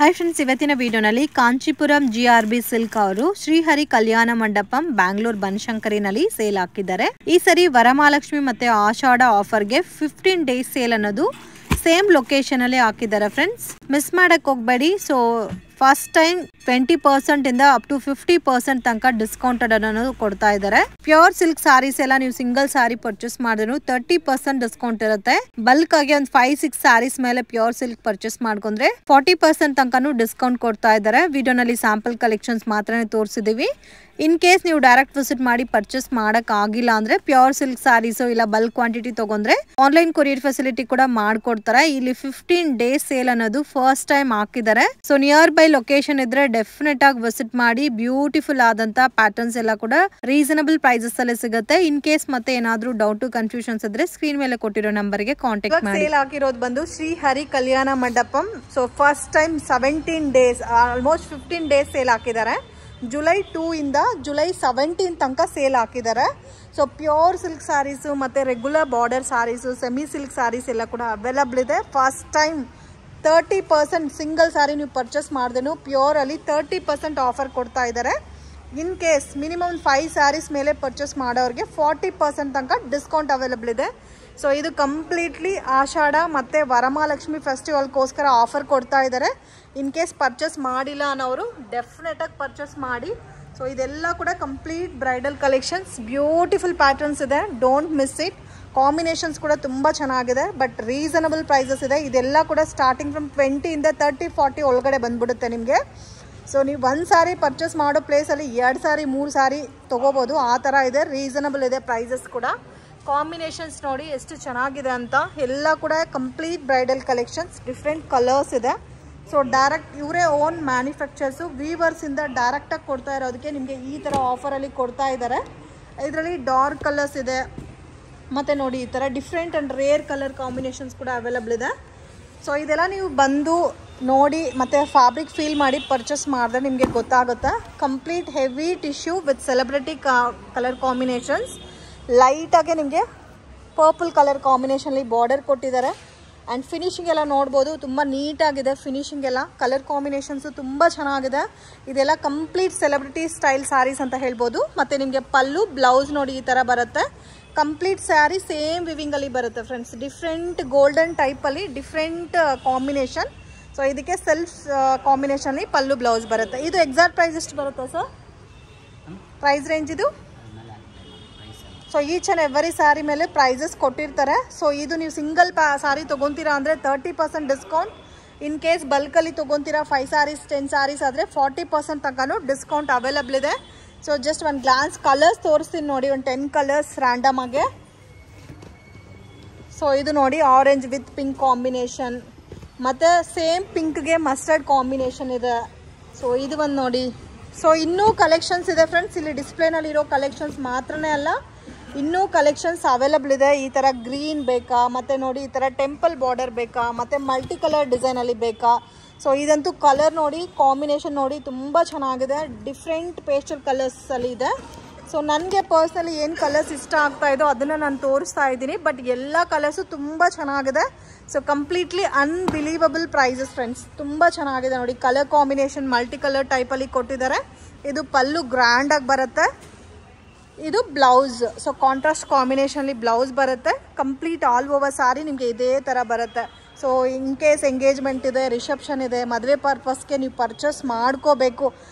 Hi friends, ಇವತ್ತಿನ ವಿಡಿಯೋನಲ್ಲಿ Kanchipuram GRB silk ಅವರು ಶ್ರೀಹರಿ ಕಲ್ಯಾಣ ಮಂಟಪಂ ಬ್ಯಾಂಗ್ಳೂರ್ ಬನಶಂಕರಿನಲ್ಲಿ ಸೇಲ್ ಹಾಕಿದ್ದಾರೆ. ಈ ಸರಿ ವರಮಹಾಲಕ್ಷ್ಮಿ ಮತ್ತೆ ಆಷಾಢ ಆಫರ್ಗೆ 15 ಡೇಸ್ ಸೇಲ್ ಅನ್ನೋದು ಸೇಮ್ ಲೊಕೇಶನ್ ಅಲ್ಲಿ ಹಾಕಿದ್ದಾರೆ. ಫ್ರೆಂಡ್ಸ್, ಮಿಸ್ ಮಾಡಕ್ ಹೋಗ್ಬೇಡಿ. ಸೊ ಫಸ್ಟ್ ಟೈಮ್ 20% ಇಂದ ಅಪ್ ಟು 50% ತನಕ ಡಿಸ್ಕೌಂಟೆಡ್ ಅನ್ನೋದು ಕೊಡ್ತಾ ಇದ್ದಾರೆ. ಪ್ಯೂರ್ ಸಿಲ್ಕ್ ಸಾರೀಸ್ ಎಲ್ಲ ನೀವು ಸಿಂಗಲ್ ಸಾರಿ ಪರ್ಚೇಸ್ ಮಾಡಿದ್ರು 30% ಡಿಸ್ಕೌಂಟ್ ಇರುತ್ತೆ. ಬಲ್ಕ್ ಆಗಿ ಒಂದು 5-6 ಸಾರೀಸ್ ಮೇಲೆ ಪ್ಯೂರ್ ಸಿಲ್ಕ್ ಪರ್ಚೇಸ್ ಮಾಡ್ಕೊಂಡ್ರೆ 40% ತನಕನೂ ಡಿಸ್ಕೌಂಟ್ ಕೊಡ್ತಾ ಇದ್ದಾರೆ. ವಿಡಿಯೋನಲ್ಲಿ ಸ್ಯಾಂಪಲ್ ಕಲೆಕ್ಷನ್ಸ್ ಮಾತ್ರನೇ ತೋರಿಸಿದೀವಿ. ಇನ್ ಕೇಸ್ ನೀವು ಡೈರೆಕ್ಟ್ ವಿಸಿಟ್ ಮಾಡಿ ಪರ್ಚೇಸ್ ಮಾಡಕ್ ಆಗಿಲ್ಲ ಅಂದ್ರೆ ಪ್ಯೂರ್ ಸಿಲ್ಕ್ ಸಾರೀಸ್ ಇಲ್ಲ ಬಲ್ಕ್ ಕ್ವಾಂಟಿಟಿ ತಗೊಂಡ್ರೆ ಆನ್ಲೈನ್ ಕೊರಿಯರ್ ಫೆಸಿಲಿಟಿ ಕೂಡ ಮಾಡ್ಕೊಡ್ತಾರೆ. ಇಲ್ಲಿ 15 ಡೇಸ್ ಸೇಲ್ ಅನ್ನೋದು ಫಸ್ಟ್ ಟೈಮ್ ಹಾಕಿದ್ದಾರೆ. ಸೊ ನಿಯರ್ ಬೈ ಲೊಕೇಶನ್ ಇದ್ರೆ ಡೆಫಿನೆಟ್ ಆಗಿ ವಿಸಿಟ್ ಮಾಡಿ. ಬ್ಯೂಟಿಫುಲ್ ಆದಂತ ಪ್ಯಾಟರ್ನ್ಸ್ ಎಲ್ಲ ಕೂಡ ರೀಸನಬಲ್ ಪ್ರೈಸಸ್ ಅಲ್ಲಿ ಸಿಗುತ್ತೆ. ಇನ್ ಕೇಸ್ ಮತ್ತೆ ಏನಾದ್ರೂ ಡೌಟ್ ಕನ್ಫ್ಯೂಷನ್ಸ್ ಇದ್ರೆ ಸ್ಕ್ರೀನ್ ಮೇಲೆ ಕೊಟ್ಟಿರೋ ನಂಬರ್ ಗೆ ಕಾಂಟ್ಯಾಕ್ಟ್ ಮಾಡಿ. ಸೇಲ್ ಹಾಕಿರೋದು ಬಂದು Shrihari Kalyana Mantapam. So first time 17 days almost 15 days sale ಹಾಕಿದ್ದಾರೆ. ಜುಲೈ 2 ಇಂದ ಜುಲೈ 17 ತನಕ ಸೇಲ್ ಹಾಕಿದ್ದಾರೆ. ಸೊ ಪ್ಯೂರ್ ಸಿಲ್ಕ್ ಸಾರೀಸು ಮತ್ತು ರೆಗ್ಯುಲರ್ ಬಾರ್ಡರ್ ಸಾರೀಸು, ಸೆಮಿ ಸಿಲ್ಕ್ ಸಾರೀಸ್ ಎಲ್ಲ ಕೂಡ ಅವೈಲಬಲ್ ಇದೆ. ಫಸ್ಟ್ ಟೈಮ್ 30% ಸಿಂಗಲ್ ಸಾರಿ ನೀವು ಪರ್ಚೇಸ್ ಮಾಡಿದೆನು ಪ್ಯೂರಲ್ಲಿ 30% ಆಫರ್ ಕೊಡ್ತಾ ಇದ್ದಾರೆ. ಇನ್ ಕೇಸ್ ಮಿನಿಮಮ್ 5 ಸ್ಯಾರೀಸ್ ಮೇಲೆ ಪರ್ಚೇಸ್ ಮಾಡೋರಿಗೆ 40% ತನಕ ಡಿಸ್ಕೌಂಟ್ ಅವೈಲಬಲ್ ಇದೆ. ಸೊ ಇದು ಕಂಪ್ಲೀಟ್ಲಿ ಆಷಾಢ ಮತ್ತು ವರಮಹಾಲಕ್ಷ್ಮಿ ಫೆಸ್ಟಿವಲ್ಗೋಸ್ಕರ ಆಫರ್ ಕೊಡ್ತಾ ಇದ್ದಾರೆ. ಇನ್ ಕೇಸ್ ಪರ್ಚೇಸ್ ಮಾಡಿಲ್ಲ ಅನ್ನೋರು ಡೆಫಿನೆಟಾಗಿ ಪರ್ಚೇಸ್ ಮಾಡಿ. ಸೊ ಇದೆಲ್ಲ ಕೂಡ complete bridal collections, beautiful patterns ಇದೆ. Don't miss it. ಕಾಂಬಿನೇಷನ್ಸ್ ಕೂಡ ತುಂಬ ಚೆನ್ನಾಗಿದೆ, ಬಟ್ ರೀಸನಬಲ್ ಪ್ರೈಸಸ್ ಇದೆ. ಇದೆಲ್ಲ ಕೂಡ ಸ್ಟಾರ್ಟಿಂಗ್ ಫ್ರಮ್ 20 ಇಂದ 30-40 ಒಳಗಡೆ ಬಂದ್ಬಿಡುತ್ತೆ ನಿಮಗೆ. ಸೊ ನೀವು 1 ಸಾರಿ ಪರ್ಚೇಸ್ ಮಾಡೋ ಪ್ಲೇಸಲ್ಲಿ 2 ಸಾರಿ 3 ಸಾರಿ ತೊಗೋಬೋದು. ಆ ಥರ ಇದೆ. ರೀಸನಬಲ್ ಇದೆ ಪ್ರೈಸಸ್ ಕೂಡ. ಕಾಂಬಿನೇಷನ್ಸ್ ನೋಡಿ ಎಷ್ಟು ಚೆನ್ನಾಗಿದೆ ಅಂತ. ಎಲ್ಲ ಕೂಡ complete bridal collections, different colours ಇದೆ. ಸೊ ಡೈರೆಕ್ಟ್ ಇವರೇ ಓನ್ ಮ್ಯಾನುಫ್ಯಾಕ್ಚರ್ಸು, ವೀವರ್ಸಿಂದ ಡೈರೆಕ್ಟಾಗಿ ಕೊಡ್ತಾ ಇರೋದಕ್ಕೆ ನಿಮಗೆ ಈ ಥರ ಆಫರಲ್ಲಿ ಕೊಡ್ತಾ ಇದ್ದಾರೆ. ಇದರಲ್ಲಿ ಡಾರ್ಕ್ ಕಲರ್ಸ್ ಇದೆ, ಮತ್ತು ನೋಡಿ ಈ ಥರ different and rare colour combinations ಕೂಡ ಅವೈಲಬಲ್ ಇದೆ. ಸೊ ಇದೆಲ್ಲ ನೀವು ಬಂದು ನೋಡಿ ಮತ್ತು ಫ್ಯಾಬ್ರಿಕ್ ಫೀಲ್ ಮಾಡಿ ಪರ್ಚೇಸ್ ಮಾಡಿದ್ರೆ ನಿಮಗೆ ಗೊತ್ತಾಗುತ್ತೆ. Complete heavy tissue with celebrity colour combinations. ಲೈಟಾಗೆ ನಿಮಗೆ ಪರ್ಪಲ್ ಕಲರ್ ಕಾಂಬಿನೇಷನಲ್ಲಿ ಬಾರ್ಡರ್ ಕೊಟ್ಟಿದ್ದಾರೆ. ಆ್ಯಂಡ್ ಫಿನಿಶಿಂಗ್ ಎಲ್ಲ ನೋಡ್ಬೋದು, ತುಂಬ ನೀಟಾಗಿದೆ ಫಿನಿಶಿಂಗ್ ಎಲ್ಲ. ಕಲರ್ ಕಾಂಬಿನೇಷನ್ಸು ತುಂಬ ಚೆನ್ನಾಗಿದೆ. ಇದೆಲ್ಲ ಕಂಪ್ಲೀಟ್ ಸೆಲೆಬ್ರಿಟಿ ಸ್ಟೈಲ್ ಸ್ಯಾರೀಸ್ ಅಂತ ಹೇಳ್ಬೋದು. ಮತ್ತು ನಿಮಗೆ ಪಲ್ಲು ಬ್ಲೌಸ್ ನೋಡಿ ಈ ಥರ ಬರುತ್ತೆ. ಕಂಪ್ಲೀಟ್ ಸ್ಯಾರಿ ಸೇಮ್ ವಿವಿಂಗಲ್ಲಿ ಬರುತ್ತೆ ಫ್ರೆಂಡ್ಸ್. ಡಿಫ್ರೆಂಟ್ ಗೋಲ್ಡನ್ ಟೈಪಲ್ಲಿ ಡಿಫ್ರೆಂಟ್ ಕಾಂಬಿನೇಷನ್. ಸೊ ಇದಕ್ಕೆ ಸೆಲ್ಫ್ ಕಾಂಬಿನೇಷನಲ್ಲಿ ಪಲ್ಲು ಬ್ಲೌಸ್ ಬರುತ್ತೆ. ಇದು ಎಕ್ಸಾಕ್ಟ್ ಪ್ರೈಸ್ ಎಷ್ಟು ಬರುತ್ತೆ ಸರ್? ಪ್ರೈಸ್ ರೇಂಜ್ ಇದು? So each and every sari ಮೇಲೆ ಪ್ರೈಸಸ್ ಕೊಟ್ಟಿರ್ತಾರೆ. ಸೊ ಇದು ನೀವು ಸಿಂಗಲ್ ಸಾರಿ ತೊಗೊತೀರಾ ಅಂದರೆ 30% ಡಿಸ್ಕೌಂಟ್. ಇನ್ ಕೇಸ್ ಬಲ್ಕಲ್ಲಿ ತೊಗೊತೀರಾ 5 ಸ್ಯಾರೀಸ್ 10 ಸ್ಯಾರೀಸ್ ಆದರೆ 40% ತನಕನೂ ಡಿಸ್ಕೌಂಟ್ ಅವೈಲಬಲ್ ಇದೆ. ಸೊ ಜಸ್ಟ್ ಒಂದು ಗ್ಲಾನ್ಸ್ ಕಲರ್ಸ್ ತೋರಿಸ್ತೀನಿ ನೋಡಿ, ಒಂದು 10 ಕಲರ್ಸ್ ರ್ಯಾಂಡಮ್ ಆಗಿ. ಸೊ ಇದು ನೋಡಿ ಆರೆಂಜ್ ವಿತ್ ಪಿಂಕ್ ಕಾಂಬಿನೇಷನ್, ಮತ್ತು ಸೇಮ್ ಪಿಂಕ್ಗೆ ಮಸ್ಟರ್ಡ್ ಕಾಂಬಿನೇಷನ್ ಇದೆ. ಸೊ ಇದು ಒಂದು ನೋಡಿ. ಸೊ ಇನ್ನೂ ಕಲೆಕ್ಷನ್ಸ್ ಇದೆ ಫ್ರೆಂಡ್ಸ್. ಇಲ್ಲಿ ಡಿಸ್ಪ್ಲೇನಲ್ಲಿರೋ ಕಲೆಕ್ಷನ್ಸ್ ಮಾತ್ರನೇ ಅಲ್ಲ, ಇನ್ನೂ ಕಲೆಕ್ಷನ್ಸ್ ಅವೈಲಬಲ್ ಇದೆ. ಈ ಥರ ಗ್ರೀನ್ ಬೇಕಾ, ಮತ್ತು ನೋಡಿ ಈ ಥರ ಟೆಂಪಲ್ ಬಾರ್ಡರ್ ಬೇಕಾ, ಮತ್ತು ಮಲ್ಟಿ ಕಲರ್ ಡಿಸೈನಲ್ಲಿ ಬೇಕಾ. ಸೊ ಇದಂತೂ ಕಲರ್ ನೋಡಿ, ಕಾಂಬಿನೇಷನ್ ನೋಡಿ ತುಂಬ ಚೆನ್ನಾಗಿದೆ. ಡಿಫ್ರೆಂಟ್ ಪೇಸ್ಟಲ್ ಕಲರ್ಸಲ್ಲಿ ಇದೆ. ಸೊ ನನಗೆ ಪರ್ಸ್ನಲಿ ಏನು ಕಲರ್ಸ್ ಇಷ್ಟ ಆಗ್ತಾ ಇದೋ ಅದನ್ನು ನಾನು ತೋರಿಸ್ತಾ ಇದ್ದೀನಿ. ಬಟ್ ಎಲ್ಲ ಕಲರ್ಸು ತುಂಬ ಚೆನ್ನಾಗಿದೆ. So completely unbelievable prices friends. ತುಂಬ ಚೆನ್ನಾಗಿದೆ ನೋಡಿ. ಕಲರ್ ಕಾಂಬಿನೇಷನ್ ಮಲ್ಟಿ ಕಲರ್ ಟೈಪಲ್ಲಿ ಕೊಟ್ಟಿದ್ದಾರೆ. ಇದು ಪಲ್ಲು ಗ್ರ್ಯಾಂಡಾಗಿ ಬರುತ್ತೆ. ಇದು ಬ್ಲೌಸ್. ಸೊ ಕಾಂಟ್ರಾಸ್ಟ್ ಕಾಂಬಿನೇಷನ್ಲಿ ಬ್ಲೌಸ್ ಬರುತ್ತೆ. ಕಂಪ್ಲೀಟ್ ಆಲ್ ಓವರ್ ಸಾರಿ ನಿಮಗೆ ಇದೇ ಥರ ಬರುತ್ತೆ. ಸೊ ಇನ್ ಕೇಸ್ ಎಂಗೇಜ್ಮೆಂಟ್ ಇದೆ, ರಿಸೆಪ್ಷನ್ ಇದೆ, ಮದುವೆ ಪರ್ಪಸ್ಗೆ ನೀವು ಪರ್ಚೇಸ್ ಮಾಡ್ಕೋಬೇಕು,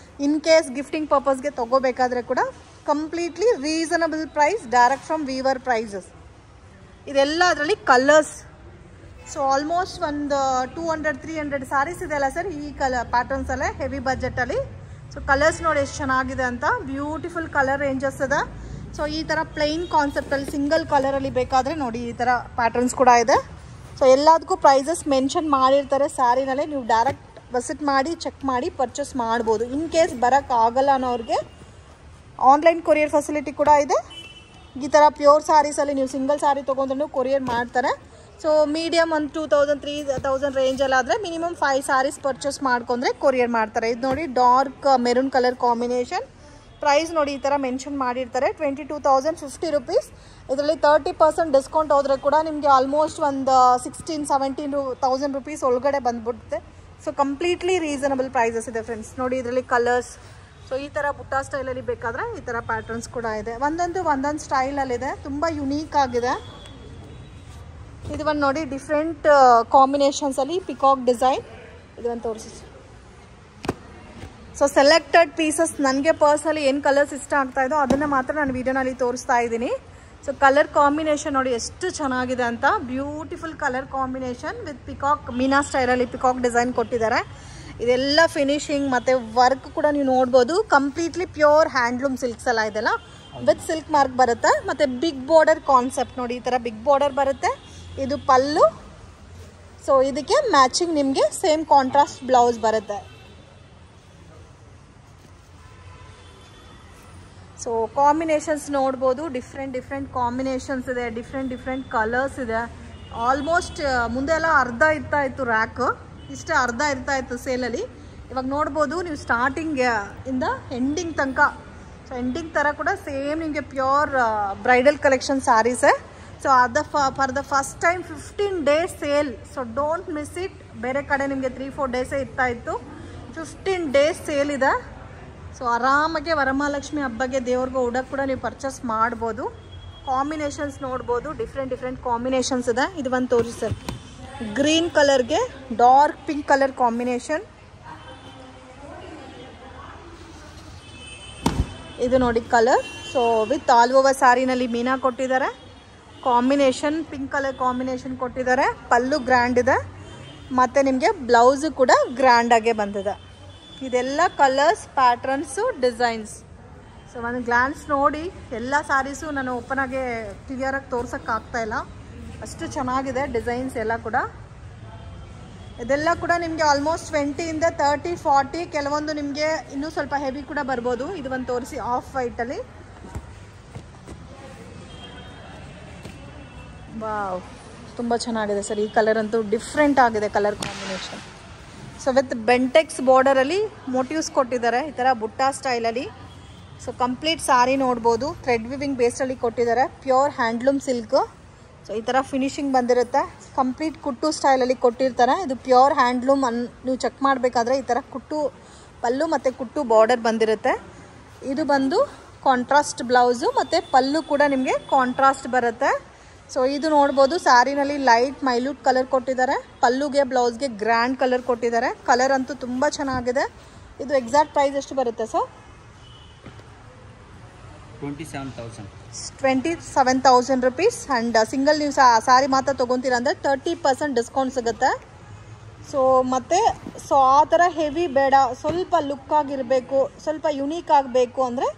ಇನ್ ಕೇಸ್ ಗಿಫ್ಟಿಂಗ್ ಪರ್ಪಸ್ಗೆ ತೊಗೋಬೇಕಾದ್ರೆ ಕೂಡ completely reasonable price, direct from weaver prices. ಇದೆಲ್ಲ ಅದರಲ್ಲಿ ಕಲರ್ಸ್. ಸೊ ಆಲ್ಮೋಸ್ಟ್ ಒಂದು 200-300 ಸ್ಯಾರೀಸ್ ಇದೆ ಅಲ್ಲ ಸರ್ ಈ ಪ್ಯಾಟರ್ನ್ಸಲ್ಲೇ ಹೆವಿ ಬಜೆಟಲ್ಲಿ. ಸೊ ಕಲರ್ಸ್ ನೋಡಿ ಎಷ್ಟು ಚೆನ್ನಾಗಿದೆ ಅಂತ. ಬ್ಯೂಟಿಫುಲ್ ಕಲರ್ ರೇಂಜಸ್ ಇದೆ. ಸೊ ಈ ಥರ ಪ್ಲೈನ್ ಕಾನ್ಸೆಪ್ಟಲ್ಲಿ ಸಿಂಗಲ್ ಕಲರಲ್ಲಿ ಬೇಕಾದರೆ ನೋಡಿ ಈ ಥರ ಪ್ಯಾಟರ್ನ್ಸ್ ಕೂಡ ಇದೆ. ಸೊ ಎಲ್ಲದಕ್ಕೂ ಪ್ರೈಸಸ್ ಮೆನ್ಷನ್ ಮಾಡಿರ್ತಾರೆ ಸ್ಯಾರಿನಲ್ಲೇ. ನೀವು ಡೈರೆಕ್ಟ್ ವಿಸಿಟ್ ಮಾಡಿ ಚೆಕ್ ಮಾಡಿ ಪರ್ಚೇಸ್ ಮಾಡ್ಬೋದು. ಇನ್ ಕೇಸ್ ಬರೋಕ್ಕಾಗಲ್ಲ ಅನ್ನೋರಿಗೆ ಆನ್ಲೈನ್ ಕೊರಿಯರ್ ಫೆಸಿಲಿಟಿ ಕೂಡ ಇದೆ. ಈ ಥರ ಪ್ಯೂರ್ ಸ್ಯಾರೀಸಲ್ಲಿ ನೀವು ಸಿಂಗಲ್ ಸ್ಯಾರಿ ತೊಗೊಂಡ್ರೂ ಕೊರಿಯರ್ ಮಾಡ್ತಾರೆ. ಸೊ ಮೀಡಿಯಮ್ ಒಂದು 2000-3000 ರೇಂಜಲ್ಲಾದರೆ ಮಿನಿಮಮ್ 5 ಸ್ಯಾರೀಸ್ ಪರ್ಚೇಸ್ ಮಾಡ್ಕೊಂಡ್ರೆ ಕೊರಿಯರ್ ಮಾಡ್ತಾರೆ. ಇದು ನೋಡಿ dark maroon colour combination. Price ನೋಡಿ ಈ ಥರ ಮೆನ್ಷನ್ ಮಾಡಿರ್ತಾರೆ, 22,050 ರುಪೀಸ್. ಇದರಲ್ಲಿ 30% ಡಿಸ್ಕೌಂಟ್ ಹೋದರೆ ಕೂಡ ನಿಮಗೆ ಆಲ್ಮೋಸ್ಟ್ ಒಂದು 16-17,000 ರುಪೀಸ್ ಒಳಗಡೆ ಬಂದ್ಬಿಡುತ್ತೆ. ಸೊ ಕಂಪ್ಲೀಟ್ಲಿ ರೀಸನಬಲ್ ಪ್ರೈಸಸ್ ಇದೆ ಫ್ರೆಂಡ್ಸ್. ನೋಡಿ ಇದರಲ್ಲಿ ಕಲರ್ಸ್. ಸೊ ಈ ಥರ ಬುಟ್ಟ ಸ್ಟೈಲಲ್ಲಿ ಬೇಕಾದರೆ ಈ ಥರ ಪ್ಯಾಟರ್ನ್ಸ್ ಕೂಡ ಇದೆ. ಒಂದೊಂದು ಸ್ಟೈಲಲ್ಲಿದೆ, ತುಂಬ ಯುನೀಕ್ ಆಗಿದೆ. ಇದು ಒಂದು ನೋಡಿ ಡಿಫ್ರೆಂಟ್ ಕಾಂಬಿನೇಷನ್ಸಲ್ಲಿ ಪಿಕಾಕ್ ಡಿಸೈನ್. ಇದು ಒಂದು ತೋರಿಸಿ. ಸೊ ಸೆಲೆಕ್ಟೆಡ್ ಪೀಸಸ್ ನನಗೆ ಪರ್ಸನಲಿ ಏನು ಕಲರ್ಸ್ ಇಷ್ಟ ಆಗ್ತಾ ಇದೋ ಅದನ್ನು ಮಾತ್ರ ನಾನು ವೀಡಿಯೋನಲ್ಲಿ ತೋರಿಸ್ತಾ ಇದ್ದೀನಿ. ಸೊ ಕಲರ್ ಕಾಂಬಿನೇಷನ್ ನೋಡಿ ಎಷ್ಟು ಚೆನ್ನಾಗಿದೆ ಅಂತ. Beautiful colour combination with peacock meena ಸ್ಟೈಲಲ್ಲಿ ಪಿಕಾಕ್ ಡಿಸೈನ್ ಕೊಟ್ಟಿದ್ದಾರೆ. ಇದೆಲ್ಲ ಫಿನಿಶಿಂಗ್ ಮತ್ತು ವರ್ಕ್ ಕೂಡ ನೀವು ನೋಡ್ಬೋದು. ಕಂಪ್ಲೀಟ್ಲಿ ಪ್ಯೂರ್ ಹ್ಯಾಂಡ್ಲೂಮ್ ಸಿಲ್ಕ್ಸ್ ಎಲ್ಲ ಇದೆಲ್ಲ ವಿತ್ ಸಿಲ್ಕ್ ಮಾರ್ಕ್ ಬರುತ್ತೆ. ಮತ್ತು ಬಿಗ್ ಬಾರ್ಡರ್ ಕಾನ್ಸೆಪ್ಟ್ ನೋಡಿ, ಈ ಥರ ಬಿಗ್ ಬಾರ್ಡರ್ ಬರುತ್ತೆ. ಇದು ಪಲ್ಲು. ಸೊ ಇದಕ್ಕೆ ಮ್ಯಾಚಿಂಗ್ ನಿಮಗೆ ಸೇಮ್ ಕಾಂಟ್ರಾಸ್ಟ್ ಬ್ಲೌಸ್ ಬರುತ್ತೆ. ಸೊ ಕಾಂಬಿನೇಷನ್ಸ್ ನೋಡ್ಬೋದು, ಡಿಫ್ರೆಂಟ್ ಕಾಂಬಿನೇಷನ್ಸ್ ಇದೆ, ಡಿಫ್ರೆಂಟ್ ಕಲರ್ಸ್ ಇದೆ. ಆಲ್ಮೋಸ್ಟ್ ಮುಂದೆ ಎಲ್ಲ ಅರ್ಧ ಇರ್ತಾ ಇತ್ತು ರ್ಯಾಕ್, ಇಷ್ಟೇ ಅರ್ಧ ಇರ್ತಾ ಇತ್ತು ಸೇಲಲ್ಲಿ. ಇವಾಗ ನೋಡ್ಬೋದು ನೀವು ಸ್ಟಾರ್ಟಿಂಗ್ ಇಂದ ಎಂಡಿಂಗ್ ತನಕ. ಸೊ ಎಂಡಿಂಗ್ ಥರ ಕೂಡ ಸೇಮ್ ನಿಮಗೆ ಪ್ಯೂರ್ ಬ್ರೈಡಲ್ ಕಲೆಕ್ಷನ್ ಸ್ಯಾರೀಸೇ. So for the first time 15 days sale. So don't miss it. ಬೇರೆ ಕಡೆ ನಿಮಗೆ 3-4 days ಇರ್ತಾ ಇತ್ತು, 15 days ಸೇಲ್ ಇದೆ. ಸೊ ಆರಾಮಾಗೆ ವರಮಹಾಲಕ್ಷ್ಮಿ ಹಬ್ಬಗೆ ದೇವ್ರಿಗೆ ಉಡಕ್ಕೆ ಕೂಡ ನೀವು ಪರ್ಚೇಸ್ ಮಾಡ್ಬೋದು. ಕಾಂಬಿನೇಷನ್ಸ್ ನೋಡ್ಬೋದು, ಡಿಫ್ರೆಂಟ್ ಕಾಂಬಿನೇಷನ್ಸ್ ಇದೆ. ಇದು ಒಂದು ತೋರಿಸಿ ಸರ್. ಗ್ರೀನ್ ಕಲರ್ಗೆ ಡಾರ್ಕ್ ಪಿಂಕ್ ಕಲರ್ ಕಾಂಬಿನೇಷನ್. ಇದು ನೋಡಿ colour. So with all over ಸ್ಯಾರಿನಲ್ಲಿ ಮೀನಾ ಕೊಟ್ಟಿದ್ದಾರೆ. ಕಾಂಬಿನೇಷನ್ ಪಿಂಕ್ ಕಲರ್ ಕಾಂಬಿನೇಷನ್ ಕೊಟ್ಟಿದ್ದಾರೆ. ಪಲ್ಲು ಗ್ರ್ಯಾಂಡ್ ಇದೆ ಮತ್ತು ನಿಮಗೆ ಬ್ಲೌಸು ಕೂಡ ಗ್ರ್ಯಾಂಡಾಗೆ ಬಂದಿದೆ. ಇದೆಲ್ಲ ಕಲರ್ಸ್, ಪ್ಯಾಟ್ರನ್ಸು, ಡಿಸೈನ್ಸ್. ಸೊ ಒಂದು ಗ್ಲಾನ್ಸ್ ನೋಡಿ. ಎಲ್ಲ ಸ್ಯಾರೀಸು ನಾನು ಓಪನ್ ಆಗಿ ಕ್ಲಿಯರಾಗಿ ತೋರ್ಸೋಕ್ಕಾಗ್ತಾಯಿಲ್ಲ, ಅಷ್ಟು ಚೆನ್ನಾಗಿದೆ ಡಿಸೈನ್ಸ್ ಎಲ್ಲ ಕೂಡ. ಇದೆಲ್ಲ ಕೂಡ ನಿಮಗೆ ಆಲ್ಮೋಸ್ಟ್ 20ಇಂದ 30-40, ಕೆಲವೊಂದು ನಿಮಗೆ ಇನ್ನೂ ಸ್ವಲ್ಪ ಹೆವಿ ಕೂಡ ಬರ್ಬೋದು. ಇದು ಒಂದು ತೋರಿಸಿ ಆಫ್ ವೈಟಲ್ಲಿ. ವಾವ್, ತುಂಬ ಚೆನ್ನಾಗಿದೆ ಸರ್. ಈ ಕಲರ್ ಅಂತೂ ಡಿಫ್ರೆಂಟ್ ಆಗಿದೆ colour combination. So with Bentex ಬಾರ್ಡರಲ್ಲಿ ಮೋಟಿವ್ಸ್ ಕೊಟ್ಟಿದ್ದಾರೆ ಈ ಥರ ಬುಟ್ಟ ಸ್ಟೈಲಲ್ಲಿ. ಸೊ ಕಂಪ್ಲೀಟ್ ಸಾರಿ ನೋಡ್ಬೋದು, ಥ್ರೆಡ್ ವಿವಿಂಗ್ ಬೇಸಲ್ಲಿ ಕೊಟ್ಟಿದ್ದಾರೆ. Pure handloom silk. ಸೊ ಈ ಥರ ಫಿನಿಶಿಂಗ್ ಬಂದಿರುತ್ತೆ. ಕಂಪ್ಲೀಟ್ ಕುಟ್ಟು ಸ್ಟೈಲಲ್ಲಿ ಕೊಟ್ಟಿರ್ತಾರೆ. ಇದು ಪ್ಯೂರ್ ಹ್ಯಾಂಡ್ಲೂಮ್ ನೀವು ಚೆಕ್ ಮಾಡಬೇಕಾದ್ರೆ ಈ ಥರ ಕುಟ್ಟು ಪಲ್ಲು ಮತ್ತು ಕುಟ್ಟು ಬಾರ್ಡರ್ ಬಂದಿರುತ್ತೆ. ಇದು ಬಂದು ಕಾಂಟ್ರಾಸ್ಟ್ ಬ್ಲೌಸು ಮತ್ತು ಪಲ್ಲು ಕೂಡ ನಿಮಗೆ ಕಾಂಟ್ರಾಸ್ಟ್ ಬರುತ್ತೆ. ಸೊ ಇದು ನೋಡ್ಬೋದು, ಸ್ಯಾರಿನಲ್ಲಿ ಲೈಟ್ ಮೈಲ್ಯೂಟ್ ಕಲರ್ ಕೊಟ್ಟಿದ್ದಾರೆ. ಪಲ್ಲುಗೆ ಬ್ಲೌಸ್ಗೆ ಗ್ರ್ಯಾಂಡ್ ಕಲರ್ ಕೊಟ್ಟಿದ್ದಾರೆ. ಕಲರ್ ಅಂತೂ ತುಂಬ ಚೆನ್ನಾಗಿದೆ. ಇದು ಎಕ್ಸಾಕ್ಟ್ ಪ್ರೈಸ್ ಎಷ್ಟು ಬರುತ್ತೆ ಸರ್? 27,000 rupees. ಆ್ಯಂಡ್ ಸಿಂಗಲ್ ನೀವು ಸ್ಯಾರಿ ಮಾತ್ರ ತೊಗೊತೀರ ಅಂದರೆ 30% ಡಿಸ್ಕೌಂಟ್ ಸಿಗುತ್ತೆ. ಸೊ ಆ ಥರ ಹೆವಿ ಬೇಡ, ಸ್ವಲ್ಪ ಲುಕ್ ಆಗಿರಬೇಕು, ಸ್ವಲ್ಪ ಯುನೀಕ್ ಆಗಬೇಕು ಅಂದರೆ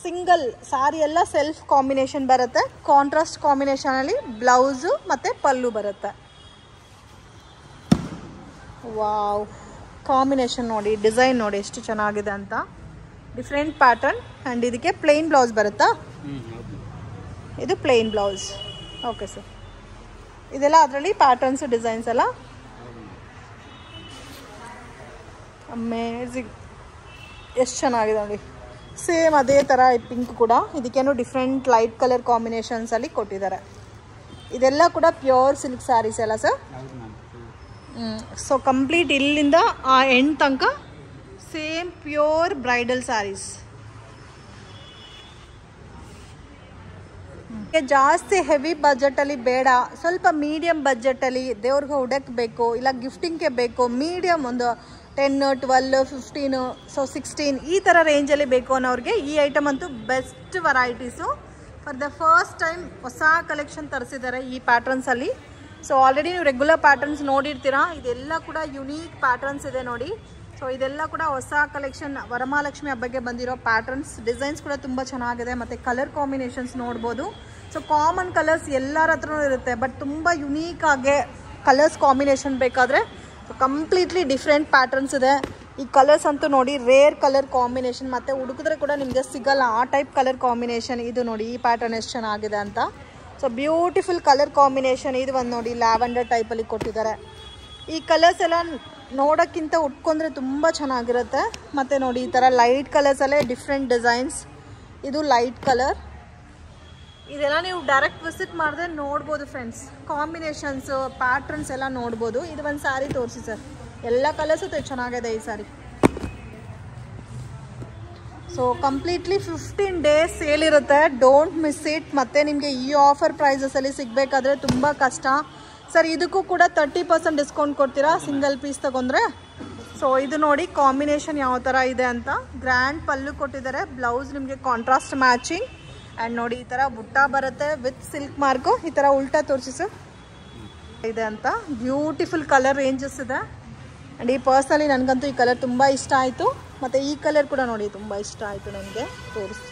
ಸಿಂಗಲ್ ಸಾರಿ ಎಲ್ಲ ಸೆಲ್ಫ್ ಕಾಂಬಿನೇಷನ್ ಬರುತ್ತೆ. ಕಾಂಟ್ರಾಸ್ಟ್ ಕಾಂಬಿನೇಷನಲ್ಲಿ ಬ್ಲೌಸು ಮತ್ತು ಪಲ್ಲು ಬರುತ್ತೆ. ವಾವ್, ಕಾಂಬಿನೇಷನ್ ನೋಡಿ, ಡಿಸೈನ್ ನೋಡಿ ಎಷ್ಟು ಚೆನ್ನಾಗಿದೆ ಅಂತ. Different pattern. ಆ್ಯಂಡ್ ಇದಕ್ಕೆ ಪ್ಲೇನ್ ಬ್ಲೌಸ್ ಬರುತ್ತಾ? ಇದು ಪ್ಲೇನ್ ಬ್ಲೌಸ್. Okay sir. ಇದೆಲ್ಲ ಅದರಲ್ಲಿ ಪ್ಯಾಟರ್ನ್ಸ್ ಡಿಸೈನ್ಸ್ ಎಲ್ಲ ಅಮೇಝಿಂಗ್, ಎಷ್ಟು ಚೆನ್ನಾಗಿದೆ ನೋಡಿ. ಸೇಮ್ ಅದೇ ಥರ ಪಿಂಕ್ ಕೂಡ, ಇದಕ್ಕೇನು ಡಿಫ್ರೆಂಟ್ ಲೈಟ್ ಕಲರ್ ಕಾಂಬಿನೇಷನ್ಸಲ್ಲಿ ಕೊಟ್ಟಿದ್ದಾರೆ. ಇದೆಲ್ಲ ಕೂಡ ಪ್ಯೂರ್ ಸಿಲ್ಕ್ ಸ್ಯಾರೀಸ್ ಅಲ್ಲ ಸರ್? ಸೊ ಕಂಪ್ಲೀಟ್ ಇಲ್ಲಿಂದ ಆ ಎಂಡ್ ತನಕ ಸೇಮ್ ಪ್ಯೂರ್ ಬ್ರೈಡಲ್ ಸ್ಯಾರೀಸ್. ಜಾಸ್ತಿ ಹೆವಿ ಬಜೆಟಲ್ಲಿ ಬೇಡ, ಸ್ವಲ್ಪ ಮೀಡಿಯಮ್ ಬಜೆಟಲ್ಲಿ ದೇವ್ರಿಗೆ ಉಡಕ್ಕೆ ಬೇಕು, ಇಲ್ಲ ಗಿಫ್ಟಿಂಗ್ಗೆ ಬೇಕು, ಮೀಡಿಯಮ್ ಒಂದು 10, 12, 15, ಸೊ 16 ಈ ಥರ ರೇಂಜಲ್ಲಿ ಬೇಕು ಅನ್ನೋರಿಗೆ ಈ ಐಟಮ್ ಅಂತೂ best varieties. For the first time ಹೊಸ ಕಲೆಕ್ಷನ್ ತರಿಸಿದ್ದಾರೆ ಈ ಪ್ಯಾಟರ್ನ್ಸಲ್ಲಿ. ಸೊ ಆಲ್ರೆಡಿ ನೀವು ರೆಗ್ಯುಲರ್ ಪ್ಯಾಟರ್ನ್ಸ್ ನೋಡಿರ್ತೀರಾ. ಇದೆಲ್ಲ ಕೂಡ ಯುನೀಕ್ ಪ್ಯಾಟರ್ನ್ಸ್ ಇದೆ ನೋಡಿ. ಸೊ ಇದೆಲ್ಲ ಕೂಡ ಹೊಸ ಕಲೆಕ್ಷನ್, ವರಮಹಾಲಕ್ಷ್ಮಿ ಹಬ್ಬಕ್ಕೆ ಬಂದಿರೋ ಪ್ಯಾಟರ್ನ್ಸ್. ಡಿಸೈನ್ಸ್ ಕೂಡ ತುಂಬ ಚೆನ್ನಾಗಿದೆ ಮತ್ತು ಕಲರ್ ಕಾಂಬಿನೇಷನ್ಸ್ ನೋಡ್ಬೋದು. ಸೊ ಕಾಮನ್ ಕಲರ್ಸ್ ಎಲ್ಲರ ಹತ್ರನೂ ಇರುತ್ತೆ, ಬಟ್ ತುಂಬ ಯುನೀಕಾಗೆ ಕಲರ್ಸ್ ಕಾಂಬಿನೇಷನ್ ಬೇಕಾದರೆ ಕಂಪ್ಲೀಟ್ಲಿ ಡಿಫ್ರೆಂಟ್ ಪ್ಯಾಟರ್ನ್ಸ್ ಇದೆ. ಈ ಕಲರ್ಸ್ ಅಂತೂ ನೋಡಿ ರೇರ್ ಕಲರ್ ಕಾಂಬಿನೇಷನ್, ಮತ್ತು ಹುಡುಕಿದ್ರೆ ಕೂಡ ನಿಮಗೆ ಸಿಗಲ್ಲ ಆ ಟೈಪ್ ಕಲರ್ ಕಾಂಬಿನೇಷನ್. ಇದು ನೋಡಿ ಈ ಪ್ಯಾಟರ್ನ್ ಎಷ್ಟು ಚೆನ್ನಾಗಿದೆ ಅಂತ. So beautiful colour combination. ಇದು ಒಂದು ನೋಡಿ ಲ್ಯಾವೆಂಡರ್ ಟೈಪಲ್ಲಿ ಕೊಟ್ಟಿದ್ದಾರೆ. ಈ ಕಲರ್ಸ್ ಎಲ್ಲ ನೋಡೋಕ್ಕಿಂತ ಉಟ್ಕೊಂಡ್ರೆ ತುಂಬ ಚೆನ್ನಾಗಿರುತ್ತೆ. ಮತ್ತು ನೋಡಿ ಈ ಥರ ಲೈಟ್ ಕಲರ್ಸಲ್ಲೇ ಡಿಫ್ರೆಂಟ್ ಡಿಸೈನ್ಸ್. ಇದು ಲೈಟ್ ಕಲರ್. ಇದೆಲ್ಲ ನೀವು ಡೈರೆಕ್ಟ್ ವಿಸಿಟ್ ಮಾಡಿದ್ರೆ ನೋಡ್ಬೋದು ಫ್ರೆಂಡ್ಸ್. ಕಾಂಬಿನೇಷನ್ಸು ಪ್ಯಾಟ್ರನ್ಸ್ ಎಲ್ಲ ನೋಡ್ಬೋದು. ಇದು ಒಂದು ಸ್ಯಾರಿ ತೋರಿಸಿ ಸರ್, ಎಲ್ಲ ಕಲರ್ಸು ಚೆನ್ನಾಗಿದೆ ಈ ಸಾರಿ. ಸೊ ಕಂಪ್ಲೀಟ್ಲಿ 15 days ಸೇಲ್ ಇರುತ್ತೆ, ಡೋಂಟ್ ಮಿಸ್ ಇಟ್. ಮತ್ತು ನಿಮಗೆ ಈ ಆಫರ್ ಪ್ರೈಸಸಲ್ಲಿ ಸಿಗಬೇಕಾದ್ರೆ ತುಂಬ ಕಷ್ಟ ಸರ್. ಇದಕ್ಕೂ ಕೂಡ 30% ಡಿಸ್ಕೌಂಟ್ ಕೊಡ್ತೀರಾ ಸಿಂಗಲ್ ಪೀಸ್ ತೊಗೊಂಡ್ರೆ? ಸೊ ಇದು ನೋಡಿ ಕಾಂಬಿನೇಷನ್ ಯಾವ ಥರ ಇದೆ ಅಂತ. ಗ್ರ್ಯಾಂಡ್ ಪಲ್ಲು ಕೊಟ್ಟಿದ್ದಾರೆ, ಬ್ಲೌಸ್ ನಿಮಗೆ ಕಾಂಟ್ರಾಸ್ಟ್ ಮ್ಯಾಚಿಂಗ್. ಆ್ಯಂಡ್ ನೋಡಿ ಈ ಥರ ಬುಟ್ಟ ಬರುತ್ತೆ ವಿತ್ ಸಿಲ್ಕ್ ಮಾರ್ಕು. ಈ ಥರ ಉಲ್ಟಾ ತೋರಿಸಿ ಇದೆ ಅಂತ. ಬ್ಯೂಟಿಫುಲ್ ಕಲರ್ ರೇಂಜಸ್ ಇದೆ. ಆ್ಯಂಡ್ ಈ ಪರ್ಸ್ನಲಿ ನನಗಂತೂ ಈ ಕಲರ್ ತುಂಬ ಇಷ್ಟ ಆಯಿತು. ಮತ್ತು ಈ ಕಲರ್ ಕೂಡ ನೋಡಿ ತುಂಬ ಇಷ್ಟ ಆಯಿತು ನನಗೆ. ತೋರಿಸಿ.